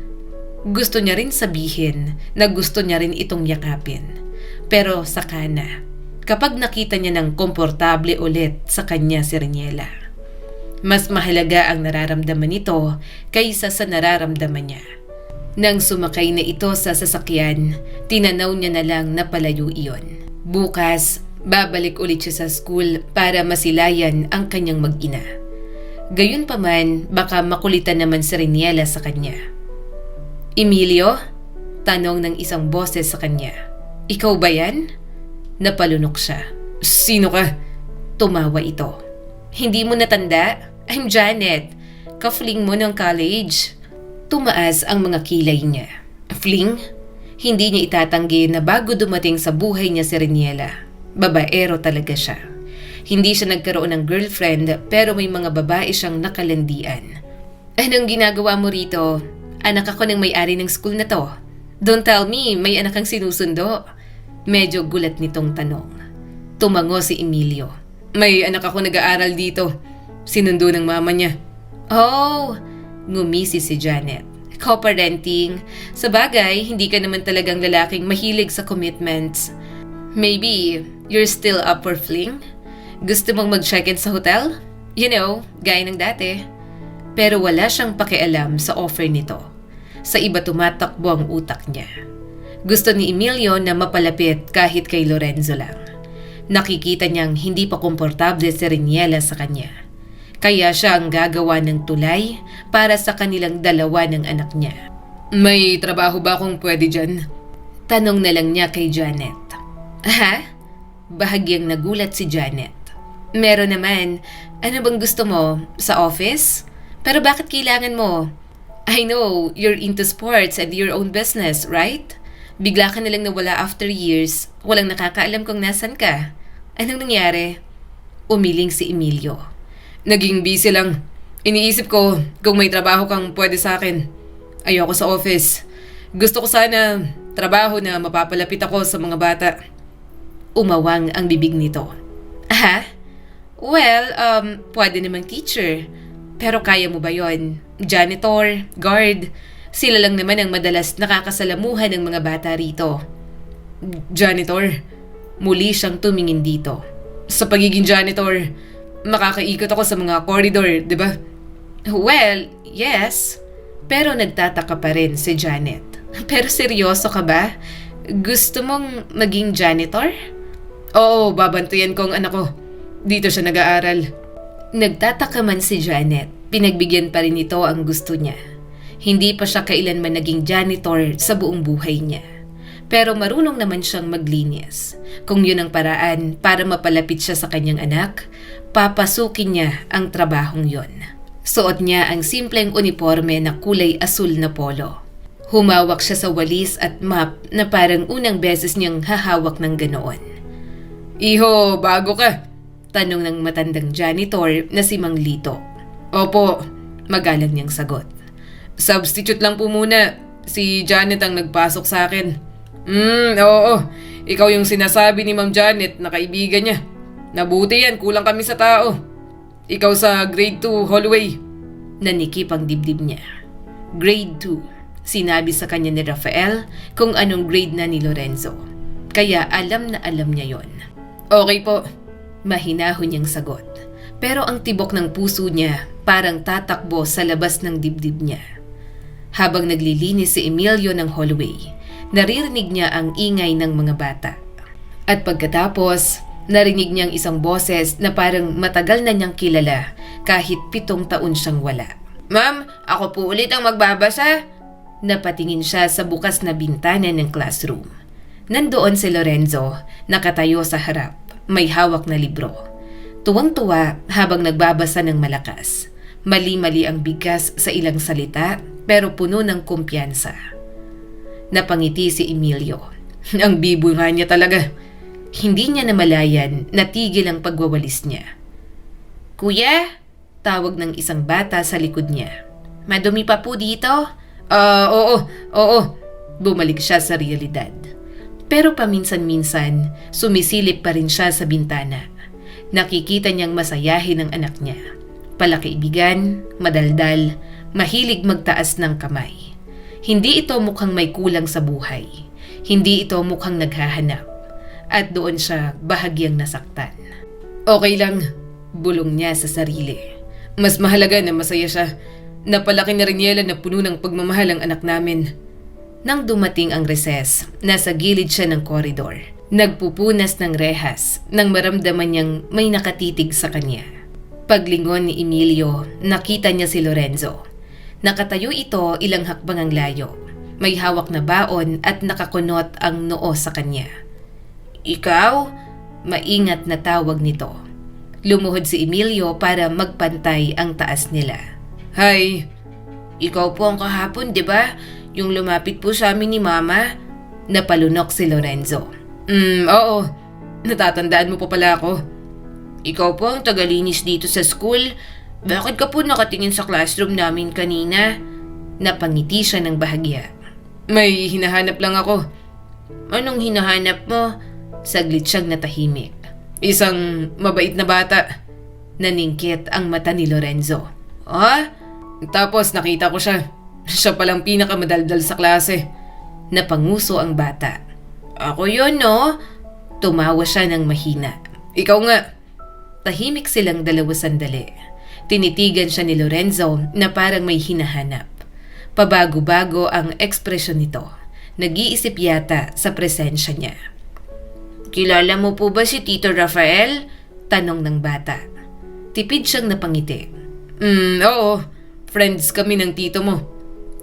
Gusto niya rin sabihin na gusto niya rin itong yakapin. Pero saka na. Kapag nakita niya ng komportable ulit sa kanya si Reniela. Mas mahalaga ang nararamdaman nito kaysa sa nararamdaman niya. Nang sumakay na ito sa sasakyan, tinanaw niya na lang na palayo iyon. Bukas, babalik ulit siya sa school para masilayan ang kanyang mag-ina. Gayunpaman, baka makulitan naman si Reniela sa kanya. Emilio? Tanong ng isang boses sa kanya. Ikaw ba yan? Napalunok siya. Sino ka? Tumawa ito. Hindi mo natanda? I'm Janet. Ka-fling mo ng college. Tumaas ang mga kilay niya. Fling? Hindi niya itatanggi na bago dumating sa buhay niya si Reniela. Babaero talaga siya. Hindi siya nagkaroon ng girlfriend pero may mga babae siyang nakalandian. Anong ginagawa mo rito? Anak ako ng may-ari ng school na to. Don't tell me may anak kang sinusundo. Medyo gulat nitong tanong. Tumango si Emilio. May anak ako nag-aaral dito. Sinundo ng mama niya. Oh! Ngumisi si Janet. Co-parenting. Sabagay, hindi ka naman talagang lalaking mahilig sa commitments. Maybe, you're still up for fling? Gusto mong mag-check-in sa hotel? You know, gaya ng dati. Pero wala siyang pakialam sa offer nito. Sa iba tumatakbo ang utak niya. Gusto ni Emilio na mapalapit kahit kay Lorenzo lang. Nakikita niyang hindi pa komportable si Reniela sa kanya. Kaya siya ang gagawa ng tulay para sa kanilang dalawa ng anak niya. May trabaho ba akong pwede dyan? Tanong na lang niya kay Janet. Ha? Bahagyang nagulat si Janet. Meron naman. Ano bang gusto mo? Sa office? Pero bakit kailangan mo? I know, you're into sports and your own business, right? Bigla ka nalang nawala after years. Walang nakakaalam kung nasan ka. Anong nangyari? Umiling si Emilio. Naging busy lang. Iniisip ko kung may trabaho kang pwede sa akin. Ayoko sa office. Gusto ko sana trabaho na mapapalapit ako sa mga bata. Umawang ang bibig nito. Aha? Well, pwede namang teacher. Pero kaya mo ba yon? Janitor, guard. Sila lang naman ang madalas nakakasalamuhan ng mga bata rito. Janitor? Muli siyang tumingin dito. Sa pagiging janitor, makakaikot ako sa mga corridor, di ba? Well, yes. Pero nagtataka pa rin si Janet. Pero seryoso ka ba? Gusto mong maging janitor? Oo, babantayan ko ang anak ko. Dito siya nag-aaral. Nagtataka man si Janet. Pinagbigyan pa rin ito ang gusto niya. Hindi pa siya kailanman naging janitor sa buong buhay niya. Pero marunong naman siyang maglinis. Kung yun ang paraan para mapalapit siya sa kanyang anak, papasukin niya ang trabahong yon. Suot niya ang simpleng uniforme na kulay asul na polo. Humawak siya sa walis at map na parang unang beses niyang hahawak ng ganoon. "Iho, bago ka?" tanong ng matandang janitor na si Mang Lito. "Opo," magalang niyang sagot. "Substitute lang po muna. Si Janet ang nagpasok sa akin." Oo. Ikaw yung sinasabi ni Ma'am Janet na kaibigan niya. Nabuti yan, kulang kami sa tao. Ikaw sa grade 2 hallway." Nanikip ang dibdib niya. Grade 2. Sinabi sa kanya ni Rafael kung anong grade na ni Lorenzo. Kaya alam na alam niya yon. "Okay po," mahinahon niyang sagot. Pero ang tibok ng puso niya parang tatakbo sa labas ng dibdib niya. Habang naglilinis si Emilio ng hallway, naririnig niya ang ingay ng mga bata. At pagkatapos, narinig niyang isang boses na parang matagal na niyang kilala kahit 7 taon siyang wala. "Ma'am, ako po ulit ang magbabasa." Napatingin siya sa bukas na bintana ng classroom. Nandoon si Lorenzo, nakatayo sa harap, may hawak na libro. Tuwang-tuwa habang nagbabasa ng malakas. Mali-mali ang bigkas sa ilang salita pero puno ng kumpiyansa. Napangiti si Emilio. Ang bibo nga niya talaga. Hindi niya namalayan, natigil ang pagwawalis niya. "Kuya?" tawag ng isang bata sa likod niya. "Madumi pa po dito?" Oo. Bumalik siya sa realidad. Pero paminsan-minsan, sumisilip pa rin siya sa bintana. Nakikita niyang masayahin ang anak niya. Palakaibigan, madaldal, mahilig magtaas ng kamay. Hindi ito mukhang may kulang sa buhay. Hindi ito mukhang naghahanap. At doon siya bahagyang nasaktan. "Okay lang," bulong niya sa sarili. "Mas mahalaga na masaya siya. Napalaki na rin Yela na puno ng pagmamahal ang anak namin." Nang dumating ang recess, nasa gilid siya ng koridor. Nagpupunas ng rehas nang maramdaman niyang may nakatitig sa kanya. Paglingon ni Emilio, nakita niya si Lorenzo. Nakatayo ito ilang hakbang ang layo. May hawak na baon at nakakunot ang noo sa kanya. "Ikaw?" Maingat na tawag nito. Lumuhod si Emilio para magpantay ang taas nila. "Hi." "Ikaw po ang kahapon, di ba? Yung lumapit po sa amin ni Mama?" Napalunok si Lorenzo. Oo. Natatandaan mo pa pala ako." "Ikaw po ang tagalinis dito sa school. Bakit ka po nakatingin sa classroom namin kanina?" Napangiti siya ng bahagya. "May hinahanap lang ako." "Anong hinahanap mo?" Saglit siyang natahimik. "Isang mabait na bata." Naningkit ang mata ni Lorenzo. Tapos nakita ko siya. Siya palang pinakamadaldal sa klase. Napanguso ang bata. "Ako yun, no?" Tumawa siya ng mahina. "Ikaw nga." Tahimik silang dalawa sandali. Tinitigan siya ni Lorenzo na parang may hinahanap. Pabago-bago ang ekspresyon nito. Nag-iisip yata sa presensya niya. "Kilala mo po ba si Tito Rafael?" Tanong ng bata. Tipid siyang napangiti. Oo. Friends kami ng tito mo."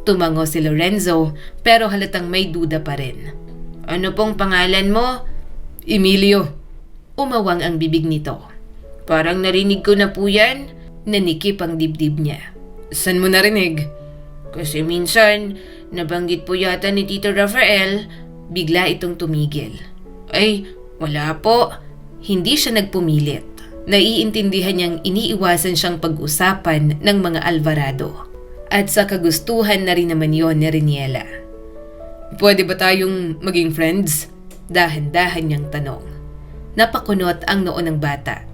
Tumango si Lorenzo pero halatang may duda pa rin. "Ano pong pangalan mo?" "Emilio." Umawang ang bibig nito. "Parang narinig ko na po yan." Nanikip ang dibdib niya. "San mo narinig?" "Kasi minsan, nabanggit po yata ni Tito Rafael." Bigla itong tumigil. "Ay, wala po." Hindi siya nagpumilit. Naiintindihan niyang iniiwasan siyang pag-usapan ng mga Alvarado. At sa kagustuhan na rin naman yon ni Riniela. "Pwede ba tayong maging friends?" Dahan-dahan niyang tanong. Napakunot ang noo ng bata.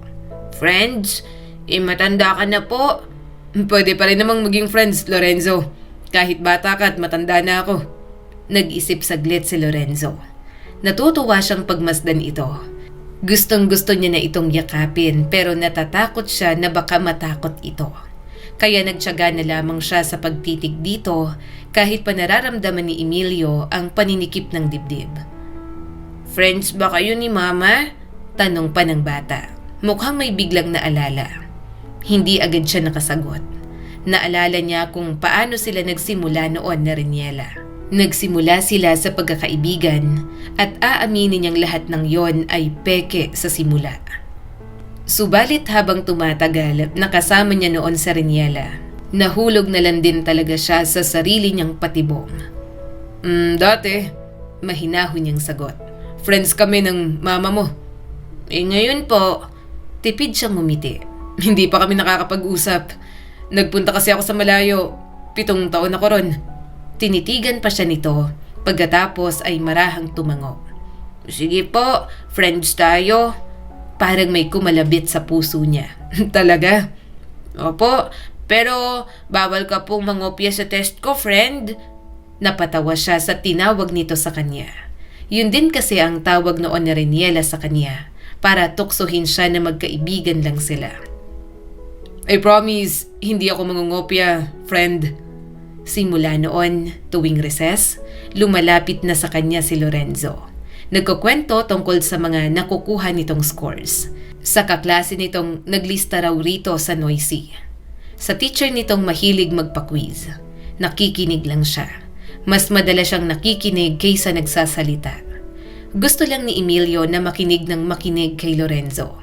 "Friends? Matanda ka na po." "Pwede pa rin namang maging friends, Lorenzo. Kahit bata ka at matanda na ako." Nag-isip saglit si Lorenzo. Natutuwa siyang pagmasdan ito. Gustong-gusto niya na itong yakapin pero natatakot siya na baka matakot ito. Kaya nagtiyaga na lamang siya sa pagtitig dito kahit pa nararamdaman ni Emilio ang paninikip ng dibdib. "Friends ba kayo ni Mama?" Tanong pa ng bata. Mukhang may biglang naalala. Hindi agad siya nakasagot. Naalala niya kung paano sila nagsimula noon na Riniela. Nagsimula sila sa pagkakaibigan at aaminin niyang lahat ng yon ay peke sa simula. Subalit habang tumatagal, nakasama niya noon sa Reniela. Nahulog na lang din talaga siya sa sarili niyang patibong. Dati, mahinahon niyang sagot. Friends kami ng mama mo. Ngayon po, tipid siyang ngumiti. Hindi pa kami nakakapag-usap. Nagpunta kasi ako sa malayo. 7 taon ako ron. Tinitigan pa siya nito, pagkatapos ay marahang tumango. Sige po, friends tayo. Parang may kumalabit sa puso niya. Talaga? Opo, pero bawal ka pong mangopya sa test ko, friend. Napatawa siya sa tinawag nito sa kanya. Yun din kasi ang tawag noon ni Reniela sa kanya, para tuksohin siya na magkaibigan lang sila. I promise, hindi ako mangungopya, friend. Simula noon, tuwing recess, lumalapit na sa kanya si Lorenzo. Nagkukwento tungkol sa mga nakukuha nitong scores. Sa kaklase nitong naglista raw rito sa Noisy. Sa teacher nitong mahilig magpa-quiz. Nakikinig lang siya. Mas madalas siyang nakikinig kaysa nagsasalita. Gusto lang ni Emilio na makinig ng makinig kay Lorenzo.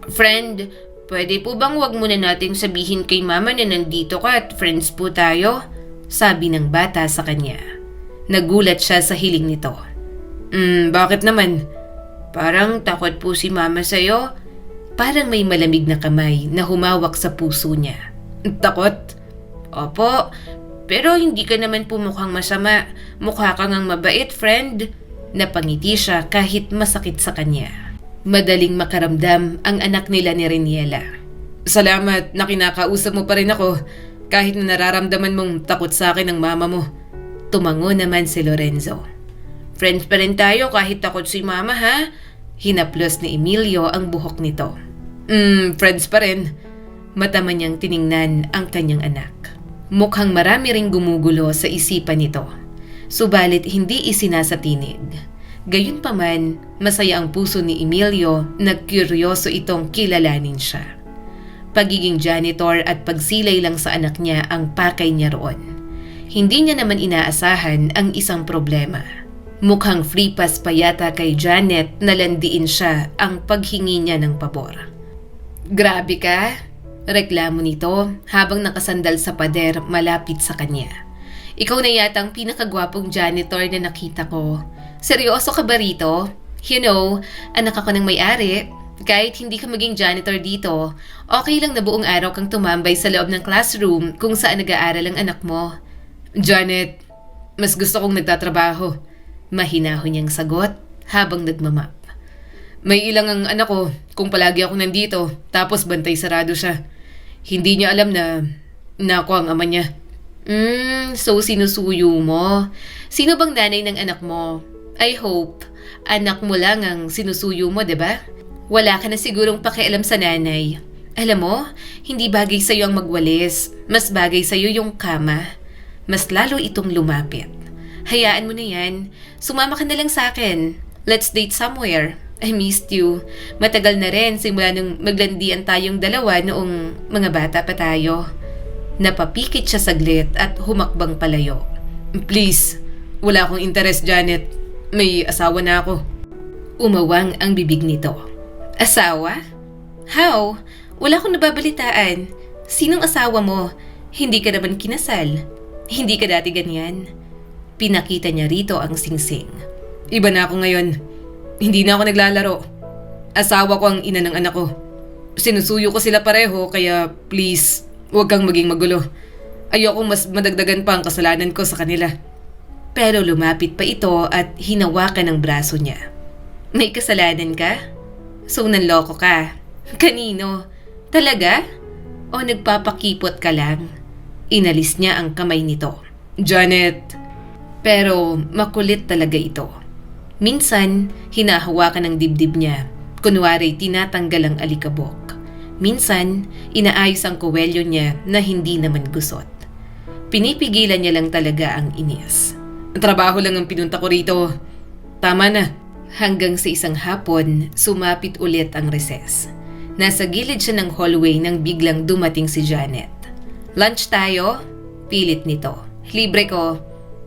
Friend, pwede po bang wag muna nating sabihin kay mama na nandito ka at friends po tayo? Sabi ng bata sa kanya. Nagulat siya sa hiling nito. Bakit naman? Parang takot po si mama sa'yo. Parang may malamig na kamay na humawak sa puso niya. Takot? Opo, pero hindi ka naman po mukhang masama. Mukha kang ang mabait, friend. Napangiti siya kahit masakit sa kanya. Madaling makaramdam ang anak nila ni Reniela. Salamat na kinakausap mo pa rin ako. Kahit na nararamdaman mong takot sa akin ng mama mo. Tumango naman si Lorenzo. Friends pa rin tayo kahit takot si mama, ha? Hinaplos ni Emilio ang buhok nito. Friends pa rin. Mata niyang tiningnan ang kanyang anak. Mukhang marami ring gumugulo sa isipan nito. Subalit hindi isinasatinig. Gayunpaman, masaya ang puso ni Emilio na kuryoso itong kilalanin siya. Pagiging janitor at pagsilay lang sa anak niya ang pakay niya roon. Hindi niya naman inaasahan ang isang problema. Mukhang free pass pa yata kay Janet na landiin siya ang paghingi niya ng pabor. Grabe ka? Reklamo nito habang nakasandal sa pader malapit sa kanya. Ikaw na yata ang pinakagwapong janitor na nakita ko. Seryoso ka ba rito? You know, anak ako ng may-ari. Kahit hindi ka maging janitor dito, okay lang na buong araw kang tumambay sa loob ng classroom kung saan nag-aaral ang anak mo. Janet, mas gusto kong nagtatrabaho. Mahinahon niyang sagot habang nagmamap. May ilang ang anak ko kung palagi ako nandito tapos bantay sarado siya. Hindi niya alam na ako ang ama niya. So sinusuyo mo? Sino bang nanay ng anak mo? I hope anak mo lang ang sinusuyo mo, diba? Wala ka na sigurong pakialam sa nanay. Alam mo, hindi bagay sa'yo ang magwalis. Mas bagay sa'yo yung kama. Mas lalo itong lumapit. Hayaan mo na yan. Sumama ka na lang sa akin. Let's date somewhere. I missed you. Matagal na rin simula nung maglandian tayong dalawa noong mga bata pa tayo. Napapikit siya saglit at humakbang palayo. Please, wala akong interest, Janet. May asawa na ako. Umawang ang bibig nito. Asawa? How? Wala akong nababalitaan. Sinong asawa mo? Hindi ka naman kinasal. Hindi ka dati ganyan. Pinakita niya rito ang singsing. Iba na ako ngayon. Hindi na ako naglalaro. Asawa ko ang ina ng anak ko. Sinusuyo ko sila pareho kaya please, huwag kang maging magulo. Ayokong mas madagdagan pa ang kasalanan ko sa kanila. Pero lumapit pa ito at hinawakan ang braso niya. May kasalanan ka? So nanloko ka? Kanino? Talaga? O nagpapakipot ka lang? Inalis niya ang kamay nito. Janet! Pero makulit talaga ito. Minsan, hinahawakan ang dibdib niya. Kunwari tinatanggal ang alikabok. Minsan, inaayos ang kuwelyo niya na hindi naman gusot. Pinipigilan niya lang talaga ang inis. Trabaho lang ang pinunta ko rito. Tama na. Hanggang sa isang hapon, sumapit ulit ang recess. Nasa gilid siya ng hallway nang biglang dumating si Janet. Lunch tayo? Pilit nito. Libre ko.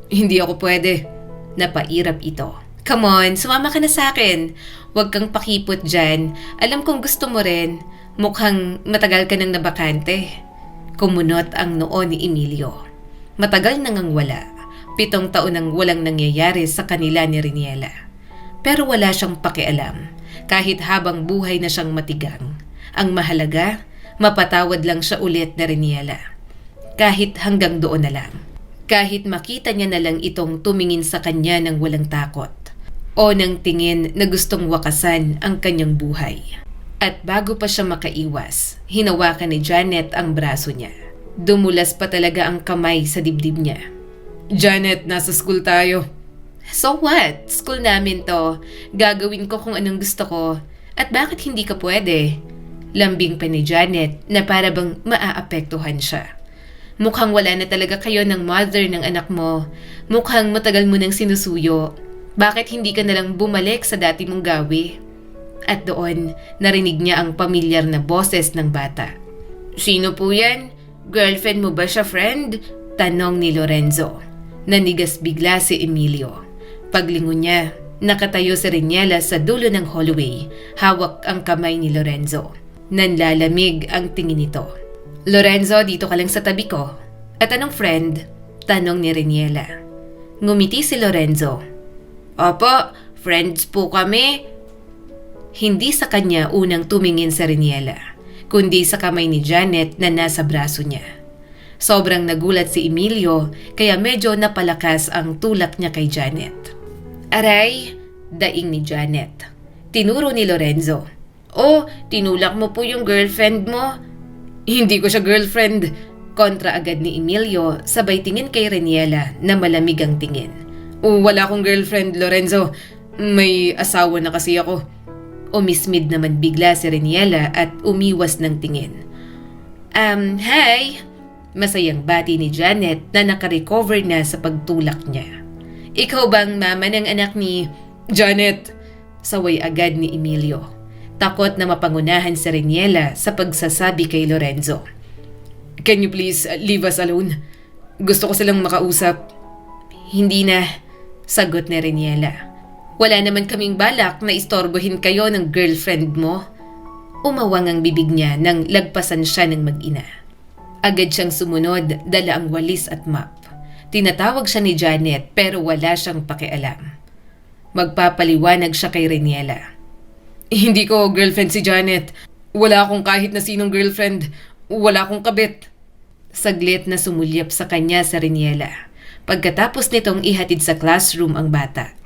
Hindi ako pwede. Napairap ito. Come on, sumama ka na sa akin. Huwag kang pakipot dyan. Alam kong gusto mo rin. Mukhang matagal ka nang nabakante. Kumunot ang noo ni Emilio. Matagal nang wala. 7 taon nang walang nangyayari sa kanila ni Riniela. Pero wala siyang pakialam. Kahit habang buhay na siyang matigang. Ang mahalaga, mapatawad lang siya ulit na Riniela. Kahit hanggang doon na lang. Kahit makita niya na lang itong tumingin sa kanya ng walang takot. O ng tingin na gustong wakasan ang kanyang buhay. At bago pa siya makaiwas, hinawakan ni Janet ang braso niya. Dumulas pa talaga ang kamay sa dibdib niya. Janet, nasa school tayo. So what? School namin to. Gagawin ko kung anong gusto ko. At bakit hindi ka pwede? Lambing pa ni Janet na para bang maaapektuhan siya. Mukhang wala na talaga kayo ng mother ng anak mo. Mukhang matagal mo nang sinusuyo. Bakit hindi ka nalang bumalik sa dati mong gawi? At doon, narinig niya ang pamilyar na boses ng bata. Sino po yan? Girlfriend mo ba siya, friend? Tanong ni Lorenzo. Nanigas bigla si Emilio. Paglingon niya, nakatayo si Riniela sa dulo ng hallway. Hawak ang kamay ni Lorenzo. Nanlalamig ang tingin nito. Lorenzo, dito ka lang sa tabi ko. At anong friend? Tanong ni Riniela. Ngumiti si Lorenzo. Opo, friends po kami. Hindi sa kanya unang tumingin sa Riniela, kundi sa kamay ni Janet na nasa braso niya. Sobrang nagulat si Emilio kaya medyo napalakas ang tulak niya kay Janet. Aray, daing ni Janet. Tinuro ni Lorenzo. Oh, tinulak mo po yung girlfriend mo. Hindi ko siya girlfriend. Kontra agad ni Emilio sabay tingin kay Riniela na malamig ang tingin. Wala akong girlfriend, Lorenzo. May asawa na kasi ako. Umismid naman bigla si Riniela at umiwas ng tingin. Hi! Masayang bati ni Janet na nakarecover na sa pagtulak niya. Ikaw bang mama ng anak ni Janet? Saway agad ni Emilio. Takot na mapangunahan si Riniela sa pagsasabi kay Lorenzo. Can you please leave us alone? Gusto ko silang makausap. Hindi na. Sagot ni Riniela. Wala naman kaming balak na istorbohin kayo ng girlfriend mo. Umawang ang bibig niya nang lagpasan siya ng mag-ina. Agad siyang sumunod, dala ang walis at map. Tinatawag siya ni Janet pero wala siyang pakialam. Magpapaliwanag siya kay Riniela. Hindi ko girlfriend si Janet. Wala akong kahit na sinong girlfriend. Wala akong kabit. Saglit na sumulyap sa kanya sa Riniela. Pagkatapos nitong ihatid sa classroom ang bata.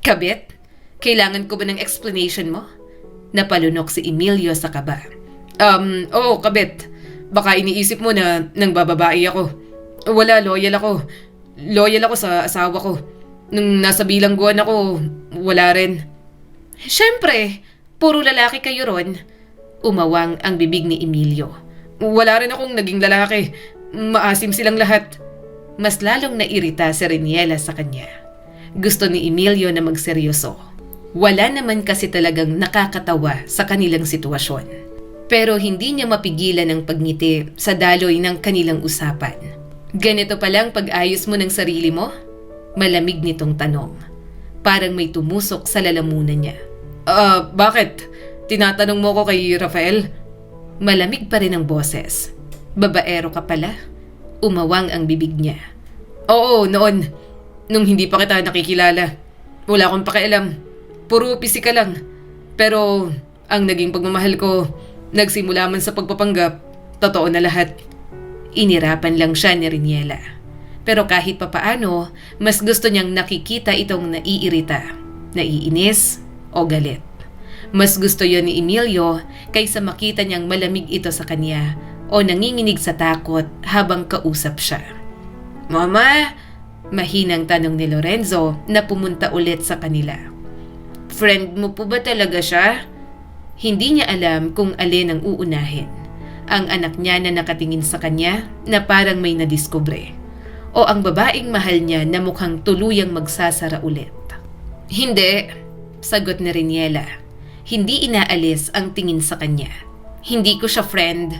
Kabit? Kailangan ko ba ng explanation mo? Napalunok si Emilio sa kaba. Oo, kabit. Baka iniisip mo na nang bababae ako. Wala, loyal ako. Loyal ako sa asawa ko. Nung nasa bilangguan ako, wala rin. Siyempre, puro lalaki kayo ron. Umawang ang bibig ni Emilio. Wala rin akong naging lalaki. Maasim silang lahat. Mas lalong nairita si Riniela sa kanya. Gusto ni Emilio na magseryoso. Wala naman kasi talagang nakakatawa sa kanilang sitwasyon. Pero hindi niya mapigilan ang pagngiti sa daloy ng kanilang usapan. Ganito palang pag-ayos mo ng sarili mo? Malamig nitong tanong. Parang may tumusok sa lalamunan niya. Bakit? Tinatanong mo ko kay Rafael? Malamig pa rin ang boses. Babaero ka pala? Umawang ang bibig niya. Oo, noon. Nung hindi pa kita nakikilala. Wala akong pakialam. Puro pisika lang. Pero ang naging pagmamahal ko, nagsimula man sa pagpapanggap, totoo na lahat. Inirapan lang siya ni Riniela. Pero kahit papaano, mas gusto niyang nakikita itong naiirita, naiinis o galit. Mas gusto yon ni Emilio kaysa makita niyang malamig ito sa kanya o nanginginig sa takot habang kausap siya. Mama, mahinang tanong ni Lorenzo na pumunta ulit sa kanila. Friend mo po ba talaga siya? Hindi niya alam kung alin ang uunahin. Ang anak niya na nakatingin sa kanya na parang may nadiskubre. O ang babaeng mahal niya na mukhang tuluyang magsasara ulit. Hindi, sagot ni Riniela. Hindi inaalis ang tingin sa kanya. Hindi ko siya friend.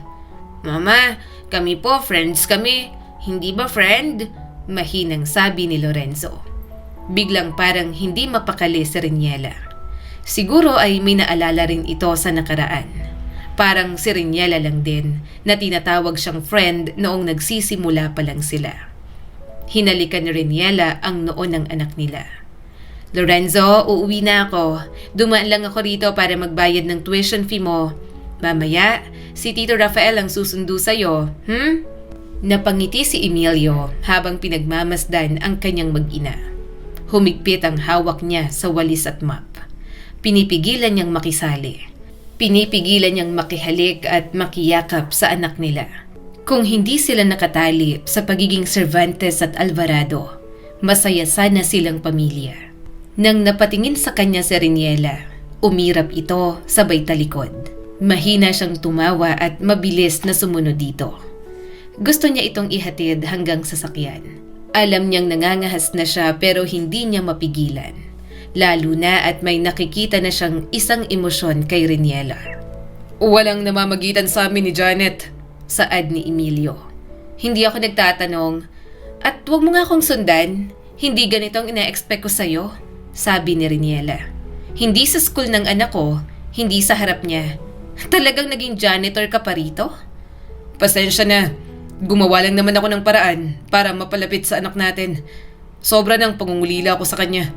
Mama, kami po, friends kami. Hindi ba friend? Mahinang sabi ni Lorenzo. Biglang parang hindi mapakali si Riniela. Siguro ay may naalala rin ito sa nakaraan. Parang si Riniela lang din na tinatawag siyang friend noong nagsisimula pa lang sila. Hinalikan ni Riniela ang noo ng anak nila. Lorenzo, uuwi na ako. Dumaan lang ako rito para magbayad ng tuition fee mo. Mamaya, si Tito Rafael ang susundo sa'yo, Napangiti si Emilio habang pinagmamasdan ang kanyang mag-ina. Humigpit ang hawak niya sa walis at map. Pinipigilan niyang makisali. Pinipigilan niyang makihalik at makiyakap sa anak nila. Kung hindi sila nakatali sa pagiging Cervantes at Alvarado, masaya sana silang pamilya. Nang napatingin sa kanya si Riniela, umirap ito sabay talikod. Mahina siyang tumawa at mabilis na sumunod dito. Gusto niya itong ihatid hanggang sasakyan. Alam niyang nangangahas na siya pero hindi niya mapigilan. Lalo na at may nakikita na siyang isang emosyon kay Riniela. Walang namamagitan sa amin ni Janet, saad ni Emilio. Hindi ako nagtatanong. At huwag mo nga akong sundan. Hindi ganitong ina-expect ko sa'yo, sabi ni Riniela. Hindi sa school ng anak ko, hindi sa harap niya. Talagang naging janitor ka pa rito? Pasensya na. Gumawa lang naman ako ng paraan para mapalapit sa anak natin. Sobra ng pangungulila ako sa kanya.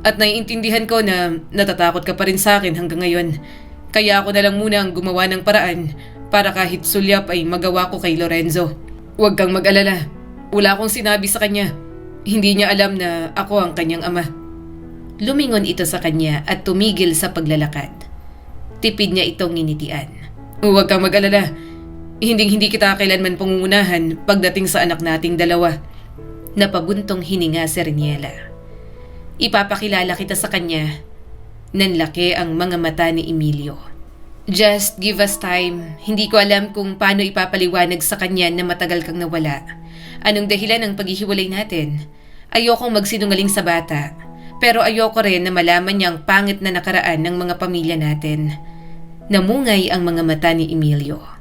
At naiintindihan ko na natatakot ka pa rin sa akin hanggang ngayon. Kaya ako na lang muna ang gumawa ng paraan para kahit sulyap ay magawa ko kay Lorenzo. Huwag kang mag-alala. Wala akong sinabi sa kanya. Hindi niya alam na ako ang kanyang ama. Lumingon ito sa kanya at tumigil sa paglalakad. Tipid niya itong nginitian. Huwag kang mag-alala. Hindi kita kailanman pangungunahan pagdating sa anak nating dalawa. Napabuntong hininga si Riniela. Ipapakilala kita sa kanya. Nanlaki ang mga mata ni Emilio. Just give us time. Hindi ko alam kung paano ipapaliwanag sa kanya na matagal kang nawala. Anong dahilan ng paghihiwalay natin? Ayokong magsinungaling sa bata. Pero ayoko rin na malaman niyang pangit na nakaraan ng mga pamilya natin. Namungay ang mga mata ni Emilio.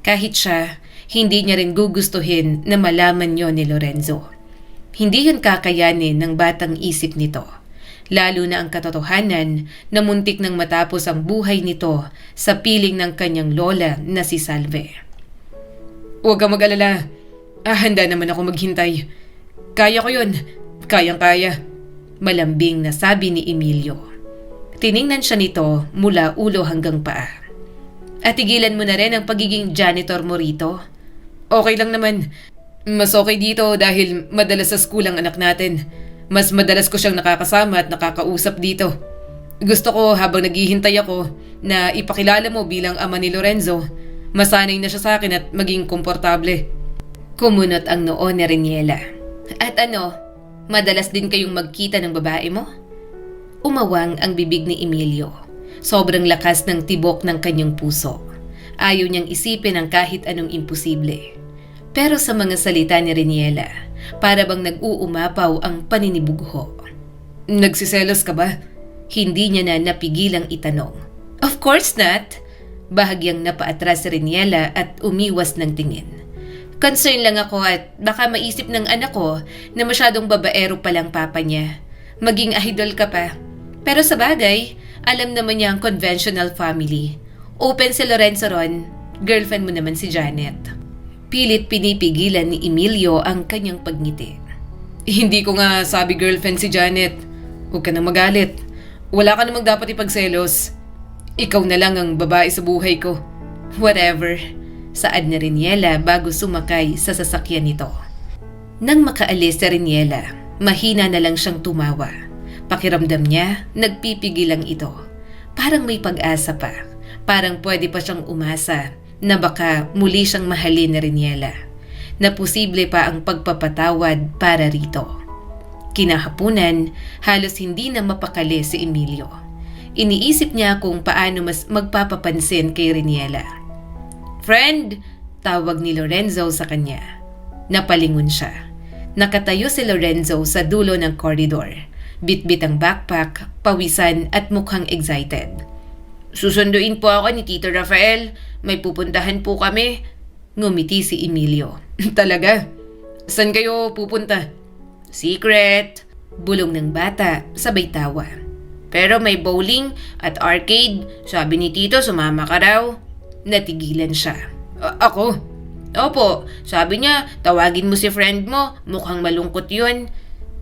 Kahit siya, hindi niya rin gugustuhin na malaman yon ni Lorenzo. Hindi yun kakayanin ng batang isip nito. Lalo na ang katotohanan na muntik nang matapos ang buhay nito sa piling ng kanyang lola na si Salve. Huwag kang mag-alala. Handa naman ako maghintay. Kaya ko yun. Kayang-kaya. Malambing na sabi ni Emilio. Tiningnan siya nito mula ulo hanggang paa. At tigilan mo na rin ang pagiging janitor mo rito. Okay lang naman. Mas okay dito dahil madalas sa school ang anak natin. Mas madalas ko siyang nakakasama at nakakausap dito. Gusto ko habang naghihintay ako na ipakilala mo bilang ama ni Lorenzo, masanay na siya sa akin at maging komportable. Kumunot ang noo ni Riniela. At madalas din kayong magkita ng babae mo? Umawang ang bibig ni Emilio. Sobrang lakas ng tibok ng kanyang puso. Ayaw niyang isipin ang kahit anong imposible. Pero sa mga salita ni Riniela, para bang nag-uumapaw ang paninibugho. Nagsiselos ka ba? Hindi niya na napigilang itanong. Of course not. Bahagyang napaatras si Riniela at umiwas ng tingin. Concern lang ako at baka maisip ng anak ko na masyadong babaero palang papa niya. Maging idol ka pa. Pero sa bagay, alam naman niya ang conventional family. Open si Lorenzo ron, girlfriend mo naman si Janet. Pilit pinipigilan ni Emilio ang kanyang pagngiti. Hindi ko nga sabi girlfriend si Janet. Huwag ka nang magalit. Wala ka namang dapat ipagselos. Ikaw na lang ang babae sa buhay ko. Whatever. Saad ni Riniela bago sumakay sa sasakyan nito. Nang makaalis si Riniela, mahina na lang siyang tumawa. Pakiramdam niya, nagpipigil lang ito. Parang may pag-asa pa. Parang pwede pa siyang umasa na baka muli siyang mahalin ni Riniela. Na posible pa ang pagpapatawad para rito. Kinahapunan, halos hindi na mapakali si Emilio. Iniisip niya kung paano mas magpapapansin kay Riniela. Friend, tawag ni Lorenzo sa kanya. Napalingon siya. Nakatayo si Lorenzo sa dulo ng koridor. Bitbit ang backpack, pawisan at mukhang excited. Susunduin po ako ni Tito Rafael. May pupuntahan po kami. Ngumiti si Emilio. Talaga? Saan kayo pupunta? Secret! Bulong ng bata, sabay tawa. Pero may bowling at arcade. Sabi ni Tito sumama ka raw. Natigilan siya. Ako? Opo, sabi niya tawagin mo si friend mo. Mukhang malungkot yun.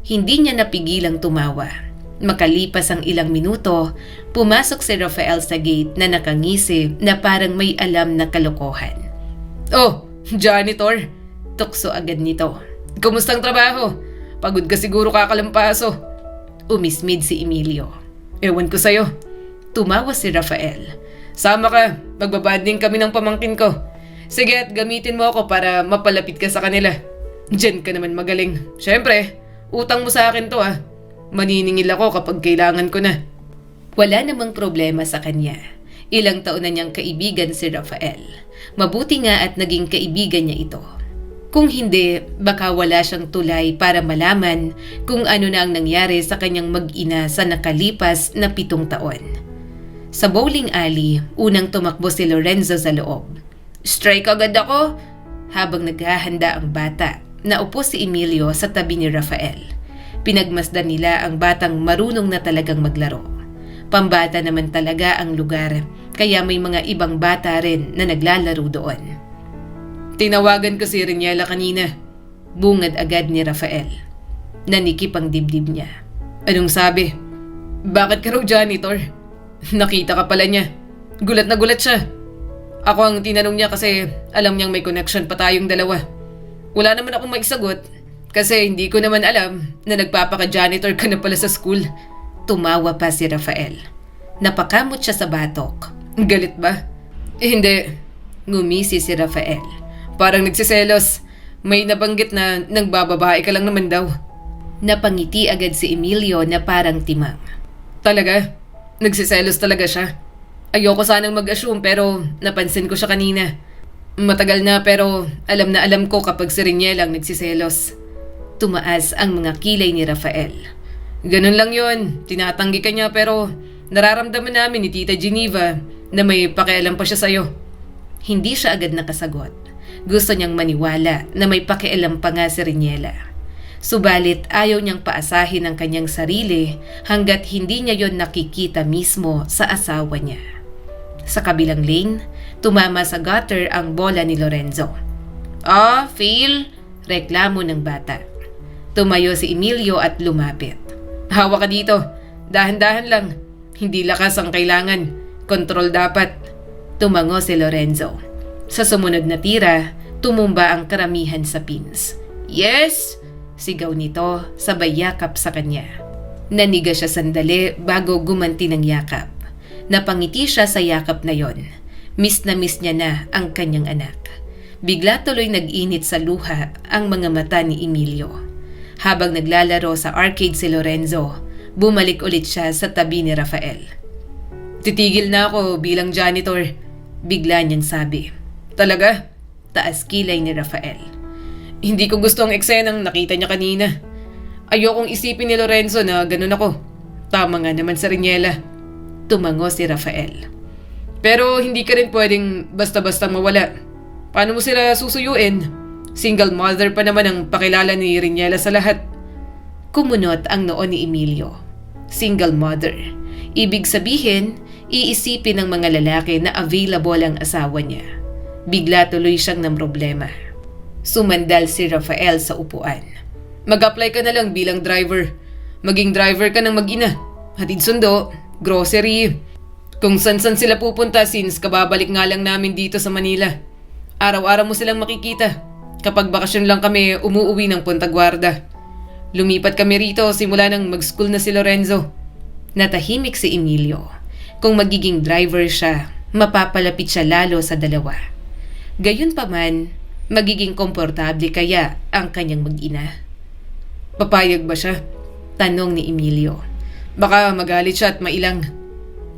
Hindi niya napigilang tumawa. Makalipas ang ilang minuto, pumasok si Rafael sa gate na nakangisi na parang may alam na kalokohan. Oh, janitor! Tukso agad nito. Kumustang trabaho? Pagod ka siguro kakalampaso. Umismid si Emilio. Ewan ko sa'yo. Tumawa si Rafael. Sama ka, magbabanding kami ng pamangkin ko. Sige at gamitin mo ako para mapalapit ka sa kanila. Diyan ka naman magaling. Siyempre, utang mo sa akin to ah. Maniningil ako kapag kailangan ko na. Wala namang problema sa kanya. Ilang taon na niyang kaibigan si Rafael. Mabuti nga at naging kaibigan niya ito. Kung hindi, baka wala siyang tulay para malaman kung ano na ang nangyari sa kanyang mag-ina sa nakalipas na 7 taon. Sa bowling alley, unang tumakbo si Lorenzo sa loob. Strike agad ako! Habang naghahanda ang bata, naupo si Emilio sa tabi ni Rafael. Pinagmasdan nila ang batang marunong na talagang maglaro. Pambata naman talaga ang lugar, kaya may mga ibang bata rin na naglalaro doon. Tinawagan ko si Riniela kanina. Bungad agad ni Rafael. Nanikip ang dibdib niya. Anong sabi? Bakit ka raw janitor? Nakita ka pala niya. Gulat na gulat siya. Ako ang tinanong niya kasi alam niyang may connection pa tayong dalawa. Wala naman akong maisagot kasi hindi ko naman alam na nagpapaka-janitor ka na pala sa school. Tumawa pa si Rafael. Napakamot siya sa batok. Galit ba? Hindi. Ngumisi si Rafael. Parang nagsiselos. May nabanggit na nagbababae ka lang naman daw. Napangiti agad si Emilio na parang timang. Talaga? Nagsiselos talaga siya? Ayoko sanang mag-assume pero napansin ko siya kanina. Matagal na pero alam na alam ko kapag si Riniela ang nagsiselos. Tumaas ang mga kilay ni Rafael. Ganun lang yon. Tinatanggi ka niya pero nararamdaman namin ni Tita Geneva na may pakialam pa siya sa'yo. Hindi siya agad nakasagot. Gusto niyang maniwala na may pakialam pa nga si Riniela. Subalit ayaw niyang paasahin ang kanyang sarili hanggat hindi niya yon nakikita mismo sa asawa niya. Sa kabilang lane, tumama sa gutter ang bola ni Lorenzo. Phil! Reklamo ng bata. Tumayo si Emilio at lumapit. Hawa ka dito. Dahan-dahan lang. Hindi lakas ang kailangan. Kontrol dapat. Tumango si Lorenzo. Sa sumunod na tira, tumumba ang karamihan sa pins. Yes! Sigaw nito, sabay yakap sa kanya. Naniga siya sandali bago gumanti ng yakap. Napangiti siya sa yakap na yon. Miss na miss niya na ang kanyang anak. Bigla tuloy nag-init sa luha ang mga mata ni Emilio. Habang naglalaro sa arcade si Lorenzo, bumalik ulit siya sa tabi ni Rafael. Titigil na ako bilang janitor, bigla niyang sabi. Talaga? Taas kilay ni Rafael. Hindi ko gusto ang eksenang nakita niya kanina. Ayokong isipin ni Lorenzo na ganun ako. Tama nga naman sa Riniela. Tumango si Rafael. Pero hindi ka rin pwedeng basta-basta mawala. Paano mo sila susuyuin? Single mother pa naman ang pakilala ni Riniela sa lahat. Kumunot ang noo ni Emilio. Single mother. Ibig sabihin, iisipin ng mga lalaki na available ang asawa niya. Bigla tuloy siyang ng problema. Sumandal si Rafael sa upuan. Mag-apply ka na lang bilang driver. Maging driver ka ng mag-ina. Hatid sundo, grocery. Kung san-san sila pupunta since kababalik nga lang namin dito sa Manila. Araw-araw mo silang makikita. Kapag bakasyon lang kami, umuuwi ng Punta Guarda. Lumipat kami rito simula nang mag-school na si Lorenzo. Natahimik si Emilio. Kung magiging driver siya, mapapalapit siya lalo sa dalawa. Gayunpaman, magiging komportable kaya ang kanyang mag-ina? Papayag ba siya? Tanong ni Emilio. Baka magalit siya at mailang.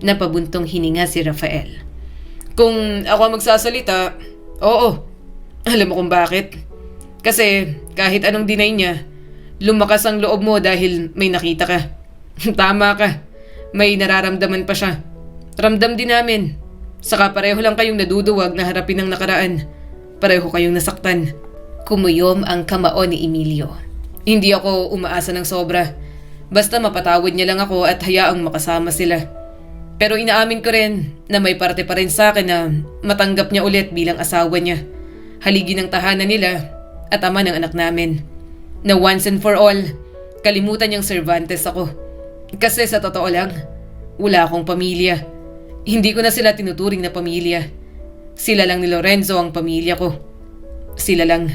Napabuntong hininga si Rafael. Kung ako magsasalita, oo. Alam mo kung bakit? Kasi kahit anong deny niya, lumakas ang loob mo dahil may nakita ka. Tama ka. May nararamdaman pa siya. Ramdam din namin. Saka pareho lang kayong naduduwag na harapin ang nakaraan. Pareho kayong nasaktan. Kumuyom ang kamao ni Emilio. Hindi ako umaasa ng sobra. Basta mapatawad niya lang ako at hayaang makasama sila. Pero inaamin ko rin na may parte pa rin sa akin na matanggap niya ulit bilang asawa niya. Haligi ng tahanan nila at ama ng anak namin. Na once and for all, kalimutan niyang Cervantes ako. Kasi sa totoo lang, wala akong pamilya. Hindi ko na sila tinuturing na pamilya. Sila lang ni Lorenzo ang pamilya ko. Sila lang.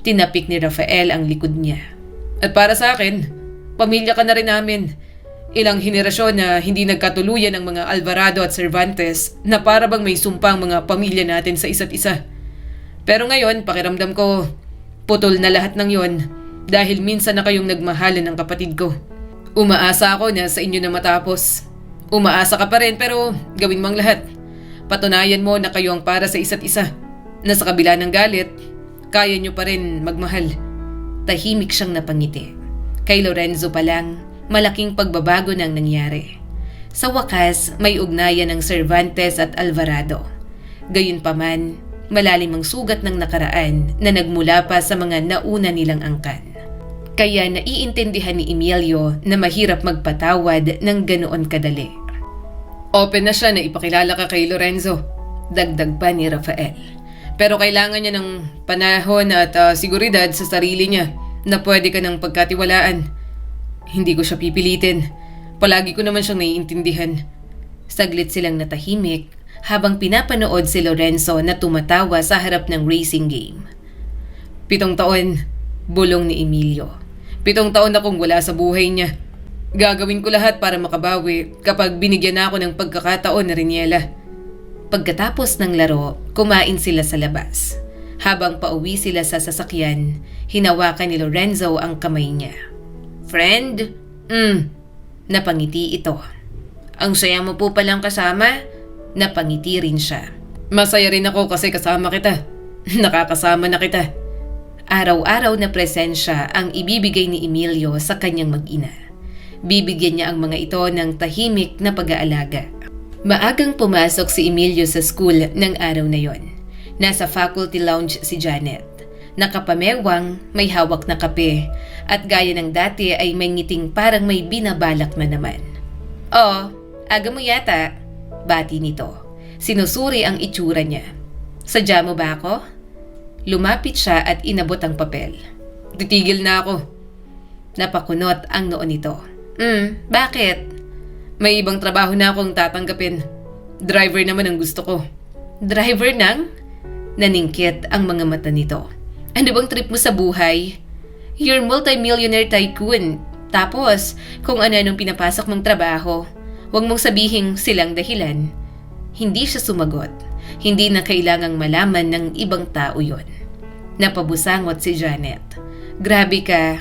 Tinapik ni Rafael ang likod niya. At para sa akin, pamilya ka na rin namin. Ilang henerasyon na hindi nagkatuluyan ng mga Alvarado at Cervantes na para bang may sumpang mga pamilya natin sa isa't isa. Pero ngayon, pakiramdam ko, putol na lahat ng yon dahil minsan na kayong nagmahalan ng kapatid ko. Umaasa ako na sa inyo na matapos. Umaasa ka pa rin pero gawin mo ang lahat. Patunayan mo na kayo ang para sa isa't isa. Na sa kabila ng galit, kaya nyo pa rin magmahal. Tahimik siyang napangiti. Kay Lorenzo pa lang, malaking pagbabago nang nangyari. Sa wakas, may ugnayan ng Cervantes at Alvarado. Gayunpaman, malalim ang sugat ng nakaraan na nagmula pa sa mga nauna nilang angkan. Kaya naiintindihan ni Emilio na mahirap magpatawad ng ganoon kadali. Open na siya na ipakilala ka kay Lorenzo, dagdag pa ni Rafael. Pero kailangan niya ng panahon at seguridad sa sarili niya na pwede ka ng pagkatiwalaan. Hindi ko siya pipilitin. Palagi ko naman siyang naiintindihan. Saglit silang natahimik habang pinapanood si Lorenzo na tumatawa sa harap ng racing game. 7 taon, bulong ni Emilio. 7 taon akong wala sa buhay niya. Gagawin ko lahat para makabawi kapag binigyan ako ng pagkakataon na Riniela. Pagkatapos ng laro, kumain sila sa labas. Habang pauwi sila sa sasakyan, hinawakan ni Lorenzo ang kamay niya. Friend? Napangiti ito. Ang saya mo po palang kasama? Napangiti rin siya. Masaya rin ako kasi kasama kita. Nakakasama na kita. Araw-araw na presensya ang ibibigay ni Emilio sa kanyang mag-ina. Bibigyan niya ang mga ito ng tahimik na pag-aalaga. Maagang pumasok si Emilio sa school ng araw na yon. Nasa faculty lounge si Janet. Nakapamewang, may hawak na kape, at gaya ng dati ay may ngiting parang may binabalak na naman. Oh, aga mo yata, bati nito. Sinusuri ang itsura niya. Sadya mo ba ako? Lumapit siya at inabot ang papel. Titigil na ako. Napakunot ang noon nito. Bakit? May ibang trabaho na akong tatanggapin. Driver naman ang gusto ko. Driver nang? Naningkit ang mga mata nito. Ano bang trip mo sa buhay? You're multi-millionaire tycoon. Tapos, kung ano-anong pinapasok mong trabaho, huwag mong sabihing silang dahilan. Hindi siya sumagot. Hindi na kailangang malaman ng ibang tao yon. Napabusangot si Janet. Grabe ka.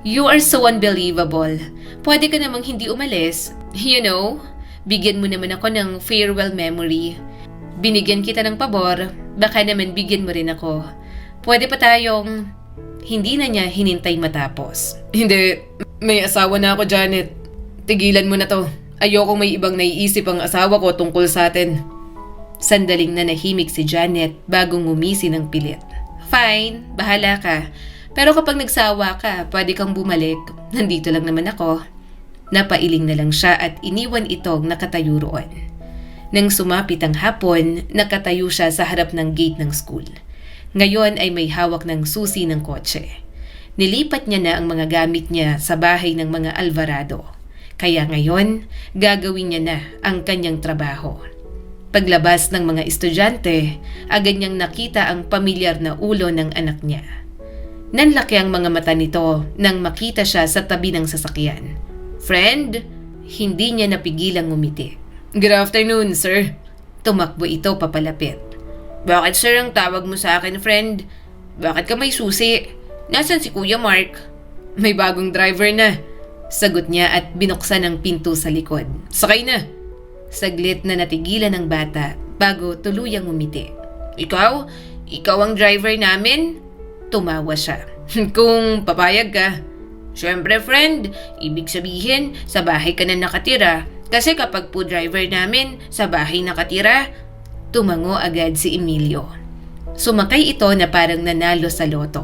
You are so unbelievable. Pwede ka namang hindi umalis. You know, bigyan mo naman ako ng farewell memory. Binigyan kita ng pabor, baka naman bigyan mo rin ako. Pwede pa tayong... Hindi na niya hinintay matapos. Hindi, may asawa na ako, Janet. Tigilan mo na to. Ayoko may ibang naiisip ang asawa ko tungkol sa atin. Sandaling nanahimik si Janet bago ngumisi ng pilit. Fine, bahala ka. Pero kapag nagsawa ka, pwede kang bumalik. Nandito lang naman ako. Napailing na lang siya at iniwan itong nakatayo roon. Nang sumapit ang hapon, nakatayo siya sa harap ng gate ng school. Ngayon ay may hawak ng susi ng kotse. Nilipat niya na ang mga gamit niya sa bahay ng mga Alvarado. Kaya ngayon, gagawin niya na ang kanyang trabaho. Paglabas ng mga estudyante, agad niyang nakita ang pamilyar na ulo ng anak niya. Nanlaki ang mga mata nito nang makita siya sa tabi ng sasakyan. Friend, hindi niya napigilang ngumiti. Good afternoon, sir. Tumakbo ito papalapit. Bakit sir ang tawag mo sa akin, friend? Bakit ka may susi? Nasaan si Kuya Mark? May bagong driver na. Sagot niya at binuksan ang pinto sa likod. Sakay na. Saglit na natigilan ng bata bago tuluyang umiti. Ikaw? Ikaw ang driver namin? Tumawa siya. Kung papayag ka. Siyempre friend, ibig sabihin sa bahay ka na nakatira. Kasi kapag po driver namin, sa bahay nakatira. Tumango agad si Emilio. Sumakay ito na parang nanalo sa loto.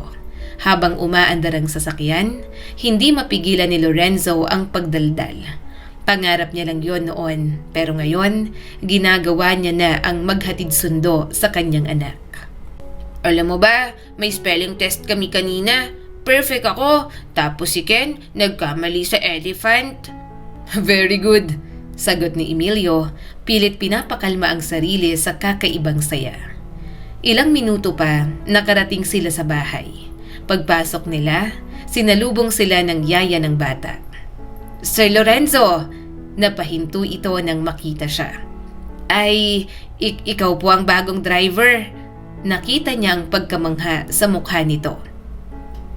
Habang umaandar ang sasakyan, hindi mapigilan ni Lorenzo ang pagdaldal. Pangarap niya lang yon noon, pero ngayon, ginagawa niya na ang maghatid sundo sa kanyang anak. Alam mo ba, may spelling test kami kanina. Perfect ako, tapos si Ken nagkamali sa elephant. Very good, sagot ni Emilio, pilit pinapakalma ang sarili sa kakaibang saya. Ilang minuto pa, nakarating sila sa bahay. Pagpasok nila, sinalubong sila ng yaya ng bata. Sir Lorenzo, napahinto ito nang makita siya. Ay, ikaw po ang bagong driver. Nakita niya ang pagkamangha sa mukha nito.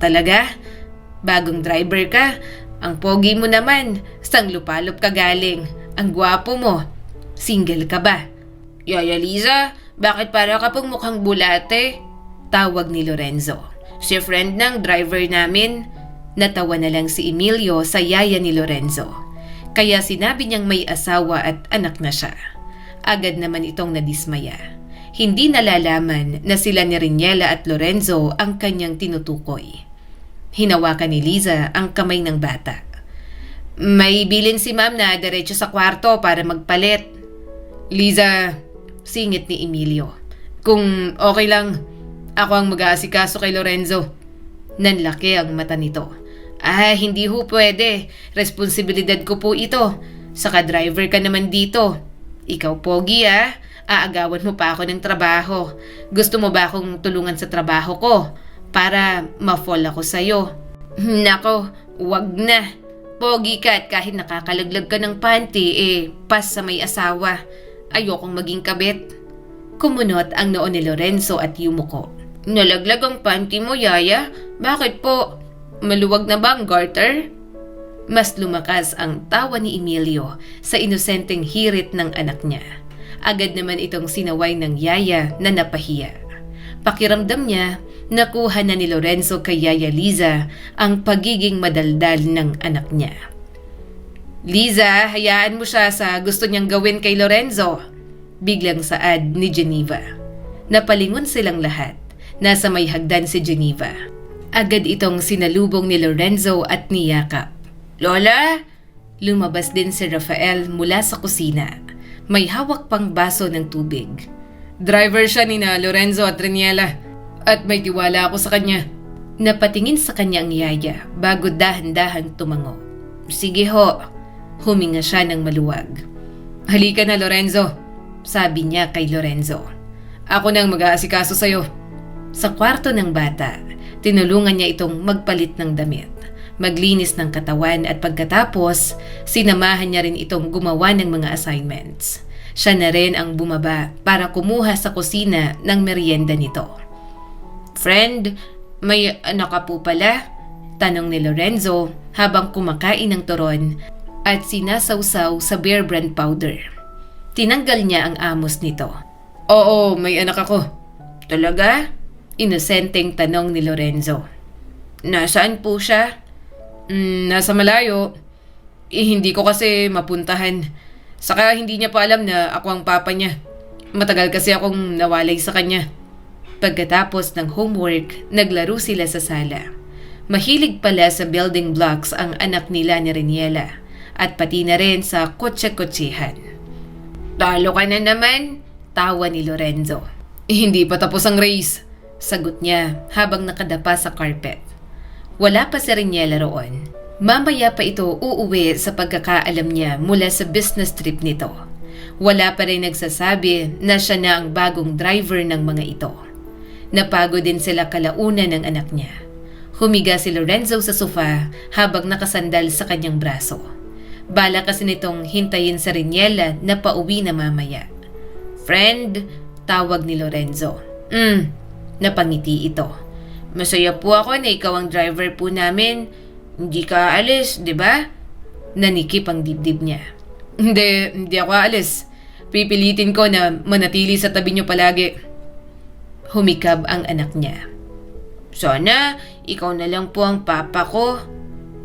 Talaga? Bagong driver ka? Ang pogi mo naman, sang lupalop ka galing. Ang gwapo mo. Single ka ba? Yaya Liza, bakit para ka pong mukhang bulate? Tawag ni Lorenzo. Si friend ng driver namin. Natawa na lang si Emilio sa yaya ni Lorenzo. Kaya sinabi niyang may asawa at anak na siya. Agad naman itong nadismaya. Hindi nalalaman na sila ni Riniela at Lorenzo ang kanyang tinutukoy. Hinawakan ni Liza ang kamay ng bata. May bilin si ma'am na diretso sa kwarto para magpalit. Liza, singit ni Emilio. Kung okay lang, ako ang mag-aasikaso kay Lorenzo. Nanlaki ang mata nito. Hindi ho pwede. Responsibilidad ko po ito. Saka driver ka naman dito. Ikaw pogi Aagawan mo pa ako ng trabaho. Gusto mo ba akong tulungan sa trabaho ko? Para ma-fall ako sa'yo. Nako, wag na. Pogi ka at kahit nakakalaglag ka ng panty, pas sa may asawa. Ayokong maging kabit. Kumunot ang noo ni Lorenzo at yumuko. Nalaglag ang panty mo, yaya? Bakit po? Maluwag na ba ang garter? Mas lumakas ang tawa ni Emilio sa inosenteng hirit ng anak niya. Agad naman itong sinaway ng yaya na napahiya. Pakiramdam niya, nakuha na ni Lorenzo kay Yaya Liza ang pagiging madaldal ng anak niya. Liza, hayaan mo siya sa gusto niyang gawin kay Lorenzo. Biglang saad ni Geneva. Napalingon silang lahat. Nasa may hagdan si Geneva. Agad itong sinalubong ni Lorenzo at niyakap. Lola! Lumabas din si Rafael mula sa kusina. May hawak pang baso ng tubig. Driver siya ni na Lorenzo at Riniela. At may tiwala ako sa kanya. Napatingin sa kanya ang yaya bago dahan-dahan tumango. Sige ho. Huminga siya ng maluwag. Halika na Lorenzo. Sabi niya kay Lorenzo. Ako nang mag-aasikaso sa'yo. Sa kwarto ng bata, tinulungan niya itong magpalit ng damit, maglinis ng katawan at pagkatapos, sinamahan niya rin itong gumawa ng mga assignments. Siya na rin ang bumaba para kumuha sa kusina ng merienda nito. Friend, may anak ka po pala? Tanong ni Lorenzo habang kumakain ng turon at sinasawsaw sa Bear Brand powder. Tinanggal niya ang amos nito. Oo, may anak ako. Talaga? Inosenteng tanong ni Lorenzo. Nasaan po siya? Nasa malayo. Hindi ko kasi mapuntahan. Saka hindi niya pa alam na ako ang papa niya. Matagal kasi akong nawalay sa kanya. Pagkatapos ng homework, naglaro sila sa sala. Mahilig pala sa building blocks ang anak nila ni Riniela at pati na rin sa kotse-kotsehan. Talo ka na naman, tawa ni Lorenzo. Hindi pa tapos ang race, sagot niya habang nakadapa sa carpet. Wala pa si Riniela roon. Mamaya pa ito uuwi sa pagkakaalam niya mula sa business trip nito. Wala pa rin nagsasabi na siya na ang bagong driver ng mga ito. Napagod din sila kalauna ng anak niya. Humiga si Lorenzo sa sofa habang nakasandal sa kanyang braso. Bala kasi nitong hintayin sa Riniela na pauwi na mamaya. Friend, tawag ni Lorenzo. Napangiti ito. Masaya po ako na ikaw ang driver po namin. Hindi ka alis, di ba? Nanikip ang dibdib niya. Hindi ako alis. Pipilitin ko na manatili sa tabi niyo palagi. Humikab ang anak niya. Sana, ikaw na lang po ang papa ko.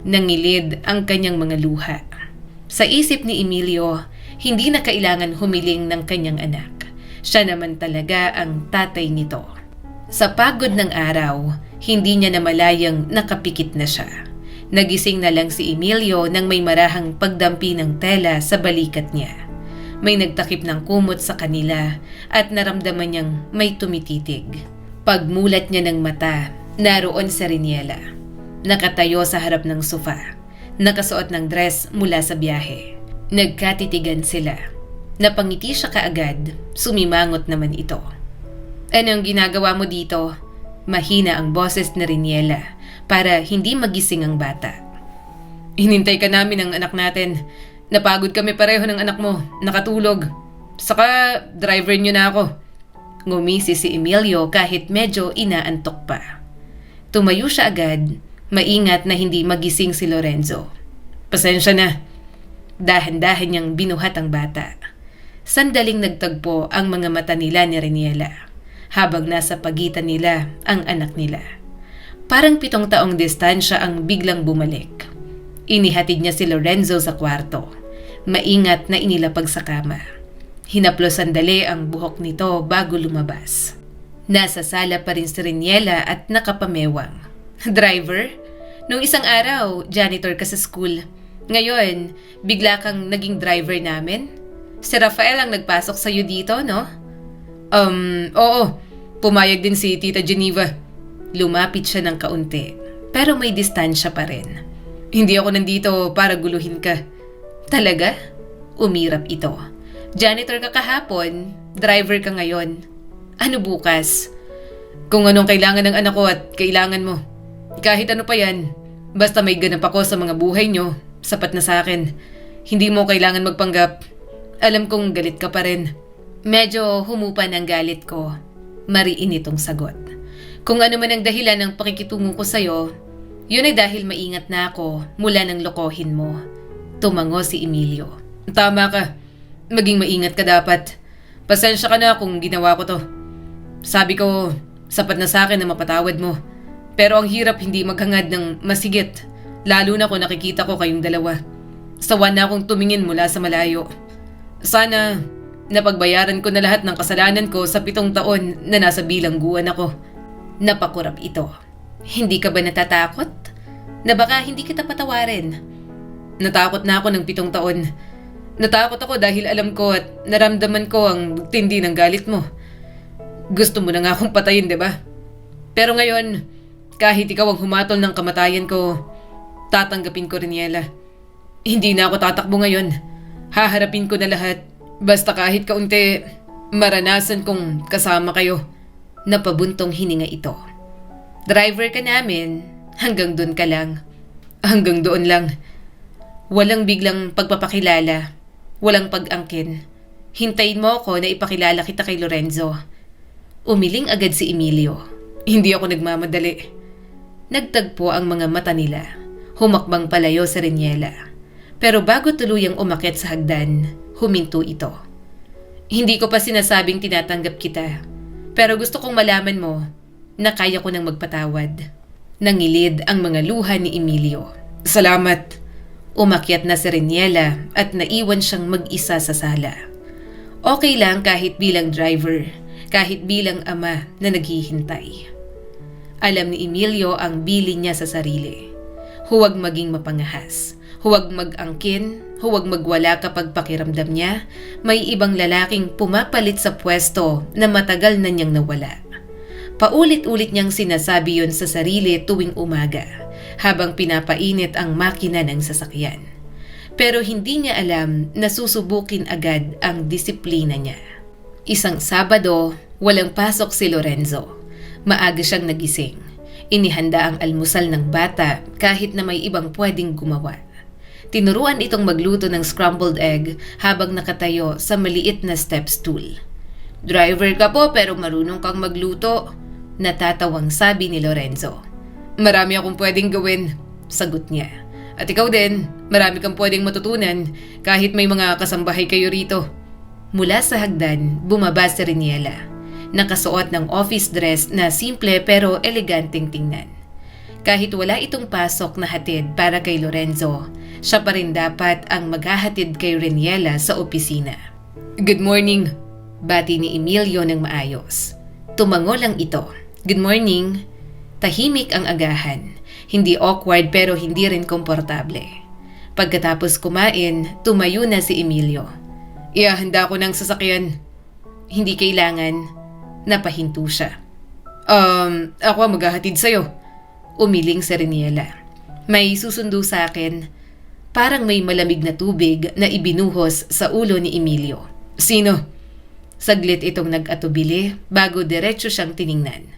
Nangilid ang kanyang mga luha. Sa isip ni Emilio, hindi na kailangan humiling ng kanyang anak. Siya naman talaga ang tatay nito. Sa pagod ng araw, Hindi niya namalayang nakapikit na siya. Nagising na lang si Emilio nang may marahang pagdampi ng tela sa balikat niya. May nagtakip ng kumot sa kanila at naramdaman niyang may tumititig. Pagmulat niya ng mata, naroon si Riniela. Nakatayo sa harap ng sofa. Nakasuot ng dress mula sa biyahe. Nagkatitigan sila. Napangiti siya kaagad, sumimangot naman ito. "Anong ginagawa mo dito?" Mahina ang boses ni Riniela para hindi magising ang bata. "Hinintay ka namin ng anak natin. Napagod kami pareho ng anak mo, nakatulog. Saka driver niyo na ako." Ngumisi si Emilio kahit medyo inaantok pa. Tumayo siya agad, maingat na hindi magising si Lorenzo. "Pasensya na." Dahan-dahan niyang binuhat ang bata. Sandaling nagtagpo ang mga mata nila ni Riniela habang nasa pagitan nila ang anak nila. Parang 7 taong distansya ang biglang bumalik. Inihatid niya si Lorenzo sa kwarto. Maingat na inilapag sa kama. Hinaplos sandali ang buhok nito bago lumabas. Nasa sala pa rin si Riniela at nakapamewang. "Driver? Nung isang araw, janitor ka sa school. Ngayon, bigla kang naging driver namin? Si Rafael ang nagpasok sa'yo dito, no?" Oo. Pumayag din si Tita Geneva." Lumapit siya ng kaunti, pero may distansya pa rin. "Hindi ako nandito para guluhin ka." "Talaga?" Umirap ito. "Janitor ka kahapon, driver ka ngayon. Ano bukas?" "Kung anong kailangan ng anak ko at kailangan mo. Kahit ano pa yan, basta may ganap ako sa mga buhay nyo, sapat na sa akin. Hindi mo kailangan magpanggap. Alam kong galit ka pa rin." Medyo humupa ng galit ko. Mariin itong sagot. "Kung ano man ang dahilan ng pakikitungo ko sa'yo, yun ay dahil maingat na ako mula nang lokohin mo." Tumango si Emilio. "Tama ka. Maging maingat ka dapat. Pasensya ka na kung ginawa ko to. Sabi ko, sapat na sa akin na mapatawad mo. Pero ang hirap hindi maghangad ng masigit, lalo na kung nakikita ko kayong dalawa. Sawa na akong tumingin mula sa malayo. Sana napagbayaran ko na lahat ng kasalanan ko sa 7 taon na nasa bilangguan ako." Napakurap ito. "Hindi ka ba natatakot? Na baka hindi kita patawarin?" "Natakot na ako ng 7 taon. Natakot ako dahil alam ko at naramdaman ko ang tindi ng galit mo. Gusto mo na nga akong patayin, diba? Pero ngayon, kahit ikaw ang humatol ng kamatayan ko, tatanggapin ko, Riniela. Hindi na ako tatakbo ngayon. Haharapin ko na lahat. Basta kahit kaunti, maranasan kong kasama kayo." Napabuntong hininga ito. "Driver ka namin, hanggang doon ka lang." "Hanggang doon lang." Walang biglang pagpapakilala, walang pag-angkin. "Hintayin mo ako na ipakilala kita kay Lorenzo." Umiling agad si Emilio. "Hindi ako nagmamadali." Nagtagpo ang mga mata nila. Humakbang palayo sa Riniela. Pero bago tuluyang umakyat sa hagdan, huminto ito. "Hindi ko pa sinasabing tinatanggap kita. Pero gusto kong malaman mo na kaya ko nang magpatawad." Nangilid ang mga luha ni Emilio. "Salamat." Umakyat na si Riniela at naiwan siyang mag-isa sa sala. Okay lang kahit bilang driver, kahit bilang ama na naghihintay. Alam ni Emilio ang bili niya sa sarili. Huwag maging mapangahas. Huwag mag-angkin, huwag magwala kapag pakiramdam niya may ibang lalaking pumapalit sa pwesto na matagal na niyang nawala. Paulit-ulit niyang sinasabi yun sa sarili tuwing umaga habang pinapainit ang makina ng sasakyan. Pero hindi niya alam na susubukin agad ang disiplina niya. Isang Sabado, walang pasok si Lorenzo. Maaga siyang nagising. Inihanda ang almusal ng bata kahit na may ibang pwedeng gumawa. Tinuruan itong magluto ng scrambled egg habang nakatayo sa maliit na step stool. "Driver ka po pero marunong kang magluto," natatawang sabi ni Lorenzo. "Marami akong pwedeng gawin," sagot niya. "At ikaw din, marami kang pwedeng matutunan kahit may mga kasambahay kayo rito." Mula sa hagdan, bumaba si Riniela. Nakasuot ng office dress na simple pero eleganteng tingnan. Kahit wala itong pasok na hatid para kay Lorenzo, siya pa rin dapat ang maghahatid kay Riniela sa opisina. "Good morning," bati ni Emilio ng maayos. Tumango lang ito. "Good morning." Tahimik ang agahan. Hindi awkward pero hindi rin komportable. Pagkatapos kumain, tumayo na si Emilio. Handa ko ng sasakyan. Hindi kailangan. Napahinto siya. Ako ang maghahatid sa'yo. Umiling si Reniela. May susundo sa akin. Parang may malamig na tubig na ibinuhos sa ulo ni Emilio. Sino? Saglit itong nag-atubili bago diretso siyang tiningnan.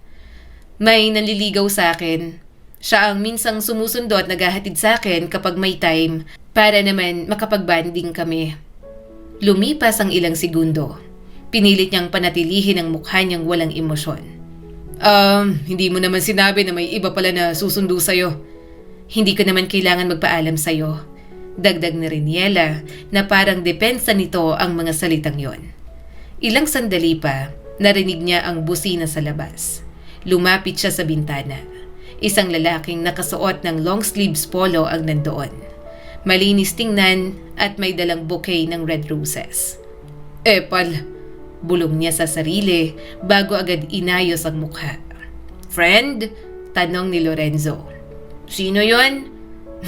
May nanliligaw sa akin. Siya ang minsang sumusundo at naghahatid sa akin kapag may time para naman makapag-banding kami. Lumipas ang ilang segundo. Pinilit niyang panatilihin ang mukha niyang walang emosyon. Hindi mo naman sinabi na may iba pala na susundo sa'yo. Hindi ko naman kailangan magpaalam sa'yo. Dagdag ni Reniela na parang depensa nito ang mga salitang yon. Ilang sandali pa, narinig niya ang busina sa labas. Lumapit siya sa bintana. Isang lalaking nakasuot ng long sleeves polo ang nandoon. Malinis tingnan at may dalang bouquet ng red roses. Epal, bulong niya sa sarili bago agad inayos ang mukha. Friend? Tanong ni Lorenzo. Sino yon?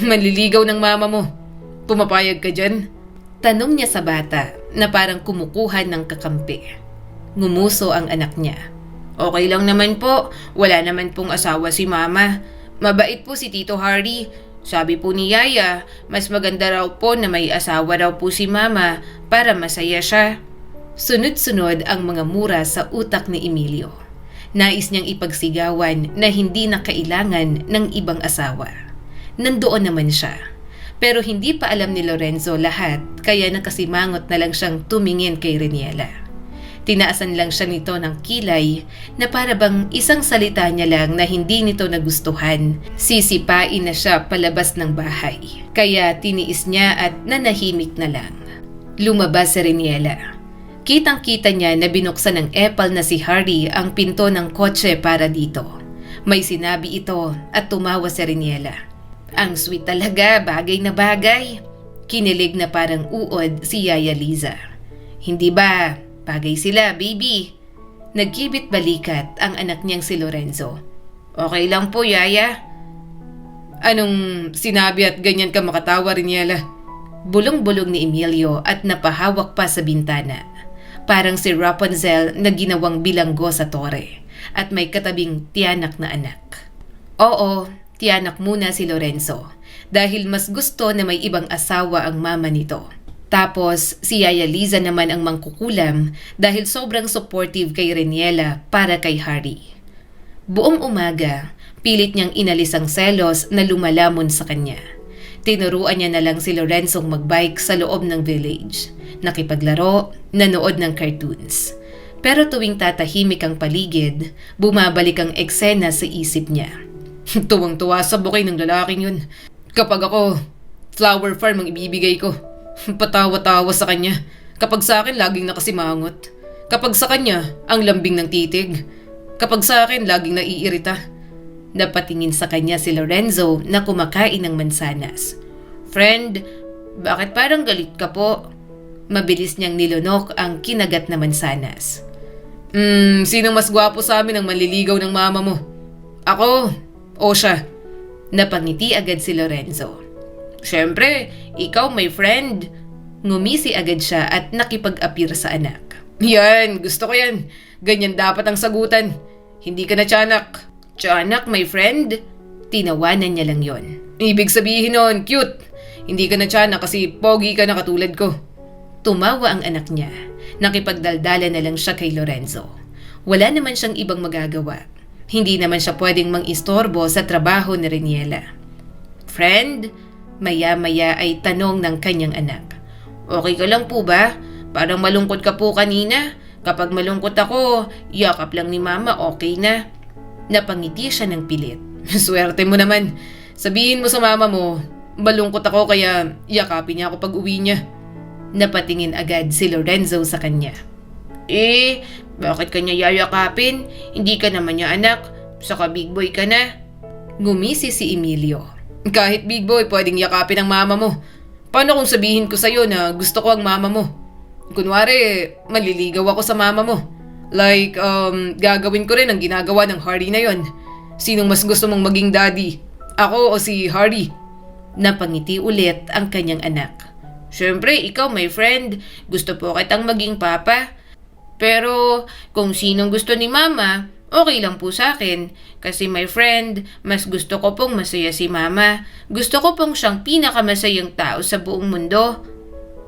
Manliligaw ng mama mo. Pumapayag ka dyan? Tanong niya sa bata na parang kumukuha ng kakampi. Ngumuso ang anak niya. Okay lang naman po, wala naman pong asawa si mama. Mabait po si Tito Harry. Sabi po ni Yaya, mas maganda raw po na may asawa raw po si mama para masaya siya. Sunod-sunod ang mga mura sa utak ni Emilio. Nais niyang ipagsigawan na hindi na kailangan ng ibang asawa. Nandoon naman siya. Pero hindi pa alam ni Lorenzo lahat kaya nakasimangot na lang siyang tumingin kay Reniela. Tinaasan lang siya nito ng kilay na para bang isang salita niya lang na hindi nito nagustuhan. Sisipain na siya palabas ng bahay. Kaya tiniis niya at nanahimik na lang. Lumabas si Reniela. Kitang-kita niya na binuksan ng epal na si Harry ang pinto ng kotse para dito. May sinabi ito at tumawa si Reniela. Ang sweet talaga, bagay na bagay. Kinilig na parang uod si Yaya Liza. Hindi ba? Bagay sila, baby. Nagkibit balikat ang anak niyang si Lorenzo. Okay lang po, Yaya. Anong sinabi at ganyan ka makatawa, Reniela? Bulong-bulong ni Emilio at napahawak pa sa bintana. Parang si Rapunzel na ginawang bilanggo sa tore at may katabing tiyanak na anak. Oo, tiyanak muna si Lorenzo dahil mas gusto na may ibang asawa ang mama nito. Tapos si Yaya Liza naman ang mangkukulam dahil sobrang supportive kay Reniela para kay Harry. Buong umaga, pilit niyang inalis ang selos na lumalamon sa kanya. Tinuruan niya na lang si Lorenzong magbike sa loob ng village. Nakipaglaro, nanood ng cartoons. Pero tuwing tatahimik ang paligid, bumabalik ang eksena sa isip niya. Tuwang-tuwa sa bukay ng lalaking yun. Kapag ako, flower farm ang ibibigay ko. Patawa-tawa sa kanya. Kapag sa akin, laging nakasimangot. Kapag sa kanya, ang lambing ng titig. Kapag sa akin, laging naiirita. Napatingin sa kanya si Lorenzo na kumakain ng mansanas. Friend, bakit parang galit ka po? Mabilis niyang nilunok ang kinagat na mansanas. Sinong mas gwapo sa amin ang manliligaw ng mama mo? Ako o siya? Napangiti agad si Lorenzo. Siyempre, ikaw my friend. Ngumisi agad siya at nakipag-appear sa anak. Yan, gusto ko yan. Ganyan dapat ang sagutan. Hindi ka na tiyanak. Tiyanak, my friend? Tinawanan niya lang yon. Ibig sabihin nun, cute. Hindi ka na tiyanak kasi pogi ka na katulad ko. Tumawa ang anak niya. Nakipagdaldala na lang siya kay Lorenzo. Wala naman siyang ibang magagawa. Hindi naman siya pwedeng mang-istorbo sa trabaho ni Reniela. Friend? Maya-maya ay tanong ng kanyang anak. Okay ka lang po ba? Parang malungkot ka po kanina. Kapag malungkot ako, yakap lang ni mama, okay na. Napangiti siya ng pilit. Swerte mo naman. Sabihin mo sa mama mo, malungkot ako kaya yakapin niya ako pag uwi niya. Napatingin agad si Lorenzo sa kanya. Bakit kanya yayakapin? Hindi ka naman niya anak. Saka big boy ka na. Ngumisi si Emilio. Kahit big boy, pwedeng yakapin ang mama mo. Paano kung sabihin ko sa'yo na gusto ko ang mama mo? Kunwari, maliligaw ako sa mama mo. Like, gagawin ko rin ang ginagawa ng Hardy na yon. Sinong mas gusto mong maging daddy? Ako o si Harry? Napangiti ulit ang kanyang anak. Siyempre, ikaw my friend. Gusto po kitang maging papa. Pero kung sinong gusto ni mama, okay lang po sa akin. Kasi my friend, mas gusto ko pong masaya si mama. Gusto ko pong siyang pinakamasayang tao sa buong mundo.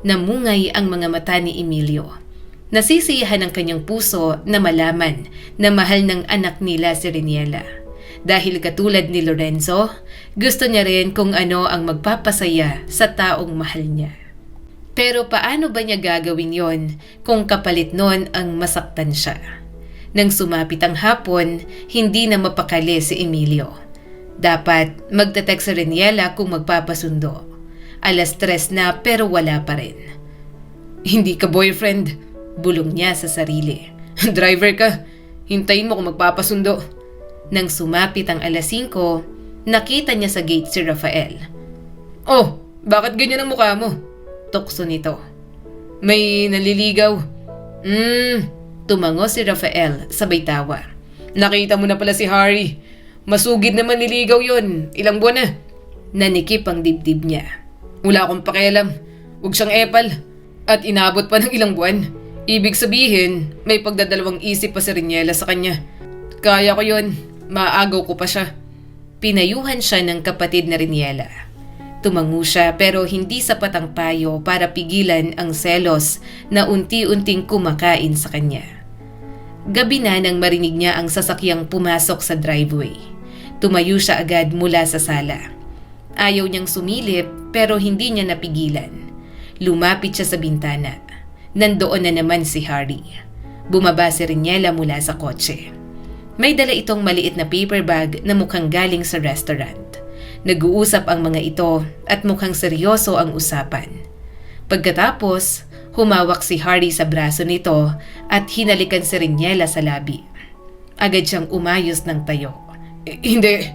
Namungay ang mga mata ni Emilio. Nasisiyahan ang kanyang puso na malaman na mahal ng anak nila si Reniela. Dahil katulad ni Lorenzo, gusto niya rin kung ano ang magpapasaya sa taong mahal niya. Pero paano ba niya gagawin yon kung kapalit nun ang masaktan siya? Nang sumapit ang hapon, hindi na mapakali si Emilio. Dapat magte-text si Reniela kung magpapasundo. 3:00 na pero wala pa rin. Hindi ka boyfriend, bulong niya sa sarili. Driver ka, hintayin mo kung magpapasundo. Nang sumapit ang 5:00, nakita niya sa gate si Rafael. Oh, bakit ganyan ang mukha mo? Tukso nito. May naliligaw. Tumango si Rafael sabay tawa. Nakita mo na pala si Harry. Masugid naman niligaw yon. Ilang buwan na. Nanikip ang dibdib niya. Wala akong pakialam. Huwag siyang epal. At inabot pa ng ilang buwan. Ibig sabihin, may pagdadalawang isip pa si Reniela sa kanya. Kaya ko yon. Maagaw ko pa siya. Pinayuhan siya ng kapatid na Reniela. Tumango siya pero hindi sapat ang payo para pigilan ang selos na unti-unting kumakain sa kanya. Gabi na nang marinig niya ang sasakyang pumasok sa driveway. Tumayo siya agad mula sa sala. Ayaw niyang sumilip pero hindi niya napigilan. Lumapit siya sa bintana. Nandoon na naman si Harry. Bumaba si Reniela mula sa kotse. May dala itong maliit na paper bag na mukhang galing sa restaurant. Nag-uusap ang mga ito at mukhang seryoso ang usapan. Pagkatapos, humawak si Harry sa braso nito at hinalikan si Reniela sa labi. Agad siyang umayos ng tayo. Hindi.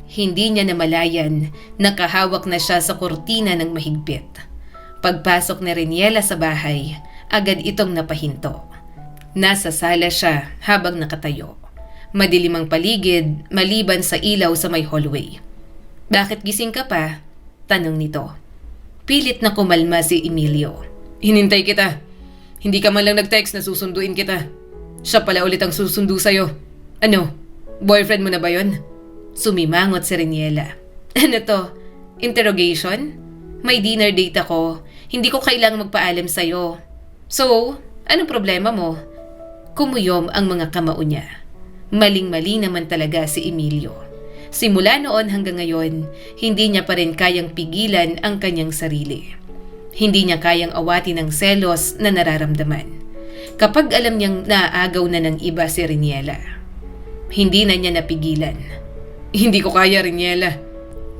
Hindi niya namalayan, nakahawak na siya sa kurtina ng mahigpit. Pagpasok ni Reniela sa bahay, agad itong napahinto. Nasa sala siya habang nakatayo. Madilim ang paligid maliban sa ilaw sa may hallway. Bakit gising ka pa? Tanong nito. Pilit na kumalma si Emilio. Hinintay kita. Hindi ka man lang nag-text na susunduin kita. Siya pala ulit ang susundo sa'yo. Ano? Boyfriend mo na ba yon? Sumimangot si Reniela. Ano to? Interrogation? May dinner date ako. Hindi ko kailangang magpaalam sa'yo. So, anong problema mo? Kumuyom ang mga kamao niya. Maling-mali naman talaga si Emilio. Simula noon hanggang ngayon, hindi niya pa rin kayang pigilan ang kanyang sarili. Hindi niya kayang awatin ang selos na nararamdaman. Kapag alam niyang naaagaw na ng iba si Reniela, hindi na niya napigilan. Hindi ko kaya, Reniela.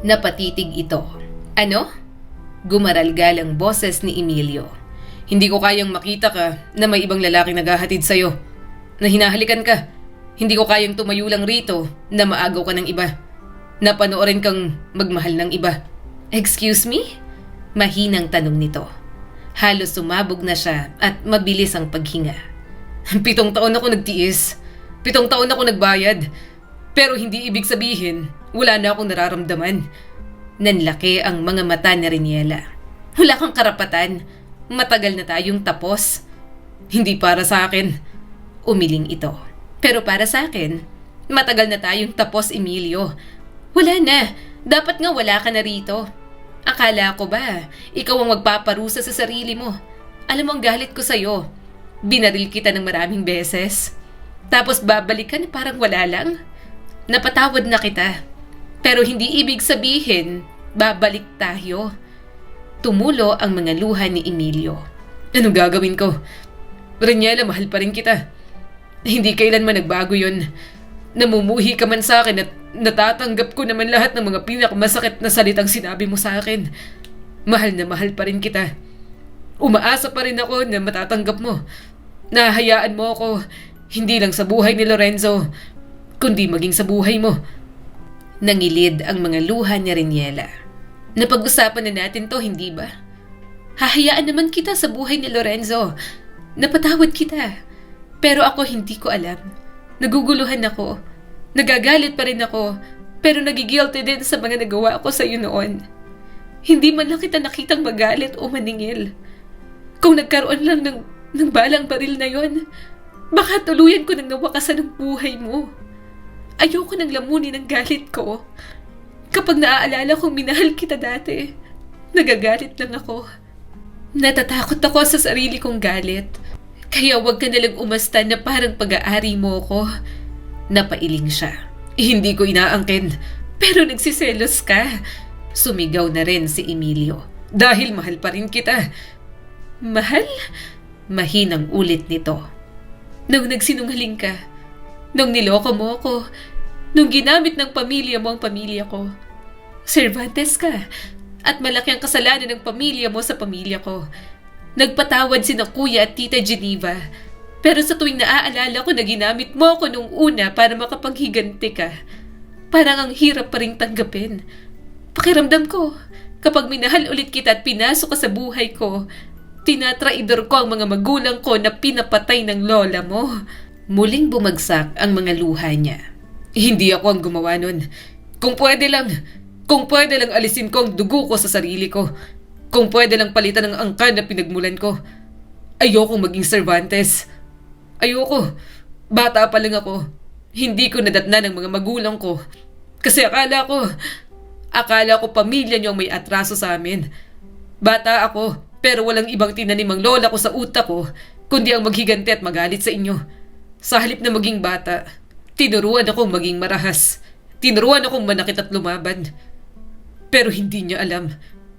Napatitig ito. Ano? Gumaralgal ang boses ni Emilio. Hindi ko kayang makita ka na may ibang lalaki naghahatid sa'yo. Na hinahalikan ka. Hindi ko kayang tumayo lang rito na maagaw ka ng iba. Napanoorin kang magmahal ng iba. Excuse me? Mahinang tanong nito. Halos sumabog na siya at mabilis ang paghinga. 7 taon ako nagtiis. 7 taon ako nagbayad. Pero hindi ibig sabihin, wala na akong nararamdaman. Nanlaki ang mga mata ni Reniela. Wala kang karapatan. Matagal na tayong tapos. Hindi para sa akin. Umiling ito. Pero para sa akin, matagal na tayong tapos, Emilio. Wala na. Dapat nga wala ka na rito. Akala ko ba, ikaw ang magpaparusa sa sarili mo? Alam mo ang galit ko sa'yo. Binaril kita ng maraming beses. Tapos babalik ka na parang wala lang. Napatawad na kita. Pero hindi ibig sabihin, babalik tayo. Tumulo ang mga luha ni Emilio. Anong gagawin ko? Reniela, mahal pa rin kita. Hindi kailanman nagbago yun. Namumuhi ka man sa akin at natatanggap ko naman lahat ng mga pinakamasakit na salitang sinabi mo sa akin. Mahal na mahal pa rin kita. Umaasa pa rin ako na matatanggap mo. Nahayaan mo ako, hindi lang sa buhay ni Lorenzo, kundi maging sa buhay mo. Nangilid ang mga luha ni Reniela. Napag-usapan na natin to, hindi ba? Hahayaan naman kita sa buhay ni Lorenzo. Napatawad kita. Pero ako hindi ko alam. Naguguluhan ako. Nagagalit pa rin ako, pero nagigilty din sa mga nagawa ko sa'yo noon. Hindi man lang kita nakitang magalit o maningil. Kung nagkaroon lang ng balang baril na yon, baka tuluyan ko nang nawakasan ang buhay mo. Ayoko nang lamunin ang galit ko. Kapag naaalala kong minahal kita dati, nagagalit lang ako. Natatakot ako sa sarili kong galit. Kaya wag ka nalang umasta na parang pag-aari mo ko. Napailing siya. Hindi ko inaangkin, pero nagsiselos ka. Sumigaw na rin si Emilio. Dahil mahal pa rin kita. Mahal? Mahinang ulit nito. Nung nagsinungaling ka, nung niloko mo ako, nung ginamit ng pamilya mo ang pamilya ko. Cervantes ka, at malaki ang kasalanan ng pamilya mo sa pamilya ko. Nagpatawad sina Kuya at Tita Geneva, pero sa tuwing naaalala ko na ginamit mo ako nung una para makapaghiganti ka, parang ang hirap pa rin tanggapin. Pakiramdam ko, kapag minahal ulit kita at pinasok ka sa buhay ko, tinatraidor ko ang mga magulang ko na pinapatay ng lola mo. Muling bumagsak ang mga luha niya. Hindi ako ang gumawa nun. Kung pwede lang alisin ko ang dugo ko sa sarili ko. Kung pwede lang palitan ng angkan na pinagmulan ko. Ayoko maging Cervantes. Ayoko. Bata pa lang ako. Hindi ko nadatna ng mga magulang ko. Kasi akala ko pamilya niyo ang may atraso sa amin. Bata ako, pero walang ibang tinanim ang lola ko sa utak ko, kundi ang maghiganti at magalit sa inyo. Sa halip na maging bata, tinuruan akong maging marahas. Tinuruan akong manakit at lumaban. Pero hindi niya alam.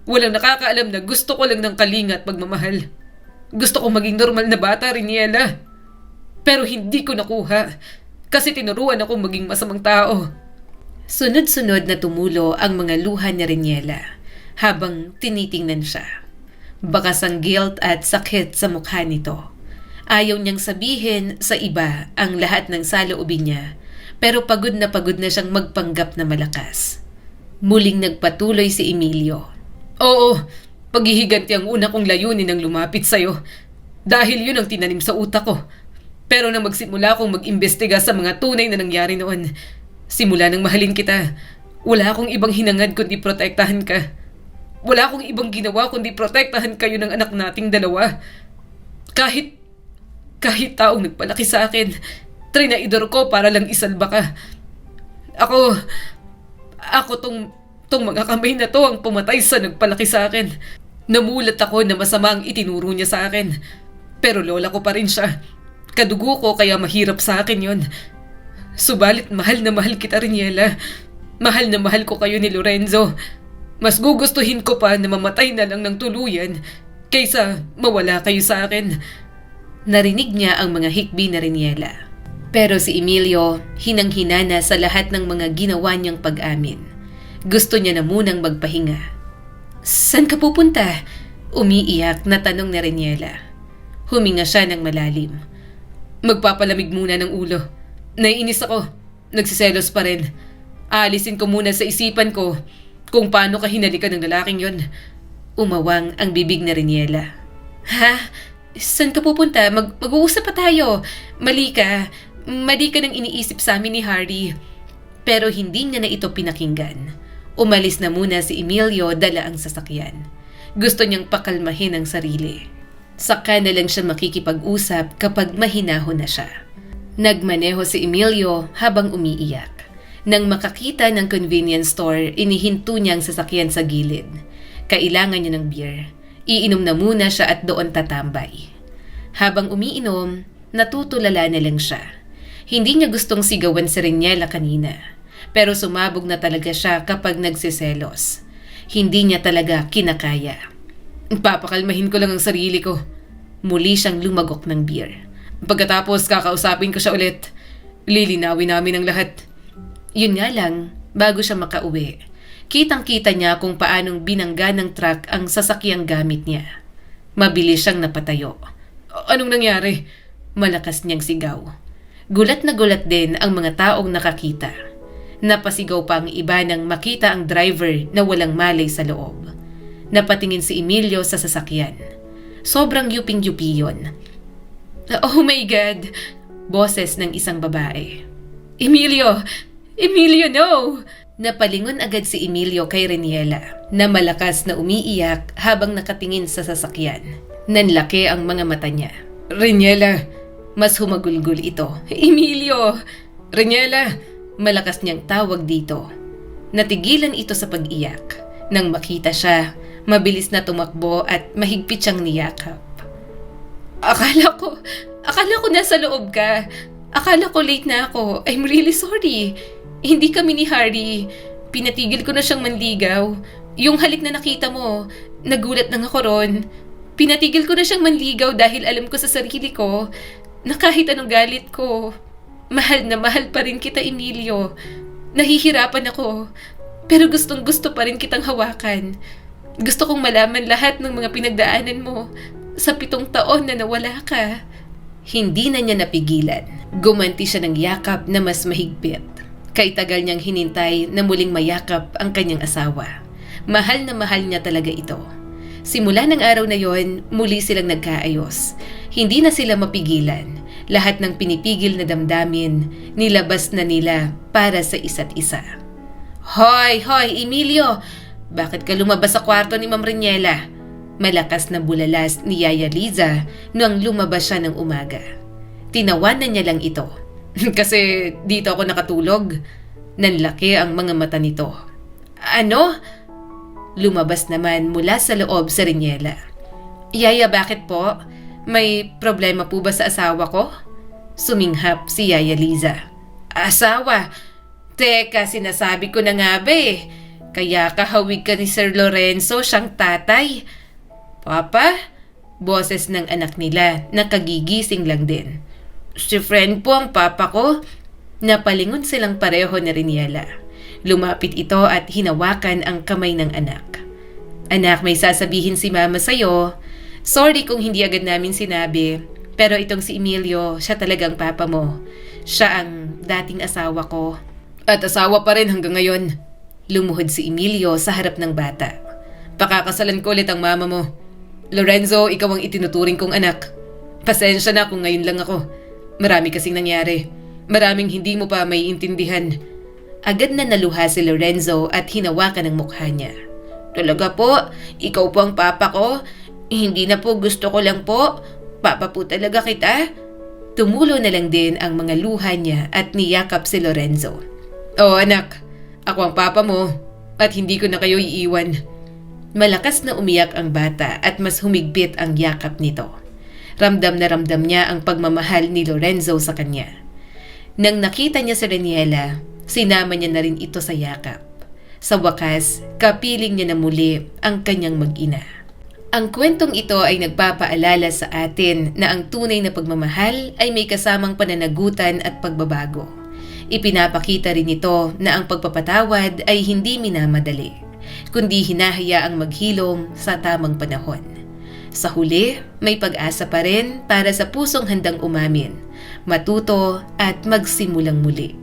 Walang nakakaalam na gusto ko lang ng kalinga at pagmamahal. Gusto ko maging normal na bata, Riniela. Pero hindi ko nakuha kasi tinuruan akong maging masamang tao. Sunod-sunod na tumulo ang mga luha ni Riniela habang tinitingnan siya. Bakas ang guilt at sakit sa mukha nito. Ayaw niyang sabihin sa iba ang lahat ng saloobin niya, pero pagod na siyang magpanggap na malakas. Muling nagpatuloy si Emilio. Oo, paghihiganti ang una kong layunin ng lumapit sa'yo. Dahil yun ang tinanim sa utak ko. Pero nang magsimula akong mag-imbestiga sa mga tunay na nangyari noon, simula nang mahalin kita, wala akong ibang hinangad kundi protektahan ka. Wala akong ibang ginawa kundi protektahan kayo ng anak nating dalawa. Kahit taong nagpalaki sa akin, trinaidor ko para lang isalba ka. Ako tong mga kamay na to ang pumatay sa nagpalaki sa akin. Namulat ako na masama ang itinuro niya sa akin. Pero lola ko pa rin siya. Kadugo ko kaya mahirap sa akin yon. Subalit mahal na mahal kita, Riniela. Mahal na mahal ko kayo ni Lorenzo. Mas gugustuhin ko pa na mamatay na lang ng tuluyan kaysa mawala kayo sa akin. Narinig niya ang mga hikbi na Riniela. Pero si Emilio, hinang-hina na sa lahat ng mga ginawa niyang pag-amin. Gusto niya na munang magpahinga. Saan ka pupunta? Umiiyak na tanong ni Riniela. Huminga siya ng malalim. Magpapalamig muna ng ulo. Naiinis ako. Nagsiselos pa rin. Aalisin ko muna sa isipan ko kung paano ka hinalikan ng lalaking yon. Umawang ang bibig ni Riniela. Ha? Saan ka pupunta? Mag-uusap pa tayo. Mali ka nang iniisip sa amin ni Harry. Pero hindi niya na ito pinakinggan. Umalis na muna si Emilio dala ang sasakyan. Gusto niyang pakalmahin ang sarili. Saka na lang siya makikipag-usap kapag mahinahon na siya. Nagmaneho si Emilio habang umiiyak. Nang makakita ng convenience store, inihinto niya ang sasakyan sa gilid. Kailangan niya ng beer. Iinom na muna siya at doon tatambay. Habang umiinom, natutulala na lang siya. Hindi niya gustong sigawan si Riniela kanina. Pero sumabog na talaga siya kapag nagsiselos. Hindi niya talaga kinakaya. Papakalmahin ko lang ang sarili ko. Muli siyang lumagok ng beer. Pagkatapos kakausapin ko siya ulit. Lilinawin namin ang lahat. Yun nga lang, bago siya makauwi, kitang-kita niya kung paanong binangga ng truck ang sasakyang gamit niya. Mabilis siyang napatayo. Anong nangyari? Malakas niyang sigaw. Gulat na gulat din ang mga taong nakakita. Napasigaw pa ang iba nang makita ang driver na walang malay sa loob. Napatingin si Emilio sa sasakyan. Sobrang yuping-yupi yun. Oh my God! Boses ng isang babae. Emilio! Emilio, no! Napalingon agad si Emilio kay Reniela na malakas na umiiyak habang nakatingin sa sasakyan. Nanlaki ang mga mata niya. Reniela! Mas humagulgol ito. Emilio! Reniela! Malakas niyang tawag dito. Natigilan ito sa pag-iyak. Nang makita siya, mabilis na tumakbo at mahigpit siyang niyakap. Akala ko nasa loob ka. Akala ko late na ako. I'm really sorry. Hindi kami ni Harry. Pinatigil ko na siyang manligaw. Yung halik na nakita mo, nagulat lang ako ron. Pinatigil ko na siyang manligaw dahil alam ko sa sarili ko na kahit anong galit ko, mahal na mahal pa rin kita, Emilio. Nahihirapan ako, pero gustong gusto pa rin kitang hawakan. Gusto kong malaman lahat ng mga pinagdaanan mo sa 7 taon na nawala ka. Hindi na niya napigilan. Gumanti siya ng yakap na mas mahigpit. Kay tagal niyang hinintay na muling mayakap ang kanyang asawa. Mahal na mahal niya talaga ito. Simula ng araw na yon, muli silang nagkaayos. Hindi na sila mapigilan. Lahat ng pinipigil na damdamin, nilabas na nila para sa isa't isa. Hoy, Emilio! Bakit ka lumabas sa kwarto ni Ma'am Reniela? Malakas na bulalas ni Yaya Liza nang lumabas siya ng umaga. Tinawanan niya lang ito. Kasi dito ako nakatulog. Nanlaki ang mga mata nito. Ano? Lumabas naman mula sa loob si Reniela. Yaya, bakit po? May problema po ba sa asawa ko? Suminghap si Yaya Liza. Asawa? Teka, sinasabi ko na nga ba eh. Kaya kahawig ka ni Sir Lorenzo, siyang tatay. Papa? Boses ng anak nila na kagigising lang din. Si friend po ang papa ko. Napalingon silang pareho ni Reniela. Lumapit ito at hinawakan ang kamay ng anak. Anak, may sasabihin si mama sa'yo. Sorry kung hindi agad namin sinabi. Pero itong si Emilio, siya talagang papa mo. Siya ang dating asawa ko. At asawa pa rin hanggang ngayon. Lumuhod si Emilio sa harap ng bata. Pakakasalan ko ulit ang mama mo. Lorenzo, ikaw ang itinuturing kong anak. Pasensya na kung ngayon lang ako. Marami kasing nangyari. Maraming hindi mo pa may intindihan. Agad na naluha si Lorenzo at hinawakan ang mukha niya. Talaga po, ikaw po ang papa ko. Hindi na po, gusto ko lang po. Papa po talaga kita. Tumulo na lang din ang mga luha niya at niyakap si Lorenzo. Oh anak, ako ang papa mo at hindi ko na kayo iiwan. Malakas na umiyak ang bata at mas humigpit ang yakap nito. Ramdam na ramdam niya ang pagmamahal ni Lorenzo sa kanya. Nang nakita niya si Reniela, sinama niya na rin ito sa yakap. Sa wakas, kapiling niya na muli ang kanyang mag-ina. Ang kwentong ito ay nagpapaalala sa atin na ang tunay na pagmamahal ay may kasamang pananagutan at pagbabago. Ipinapakita rin ito na ang pagpapatawad ay hindi minamadali, kundi hinahayaang maghilom sa tamang panahon. Sa huli, may pag-asa pa rin para sa pusong handang umamin, matuto at magsimulang muli.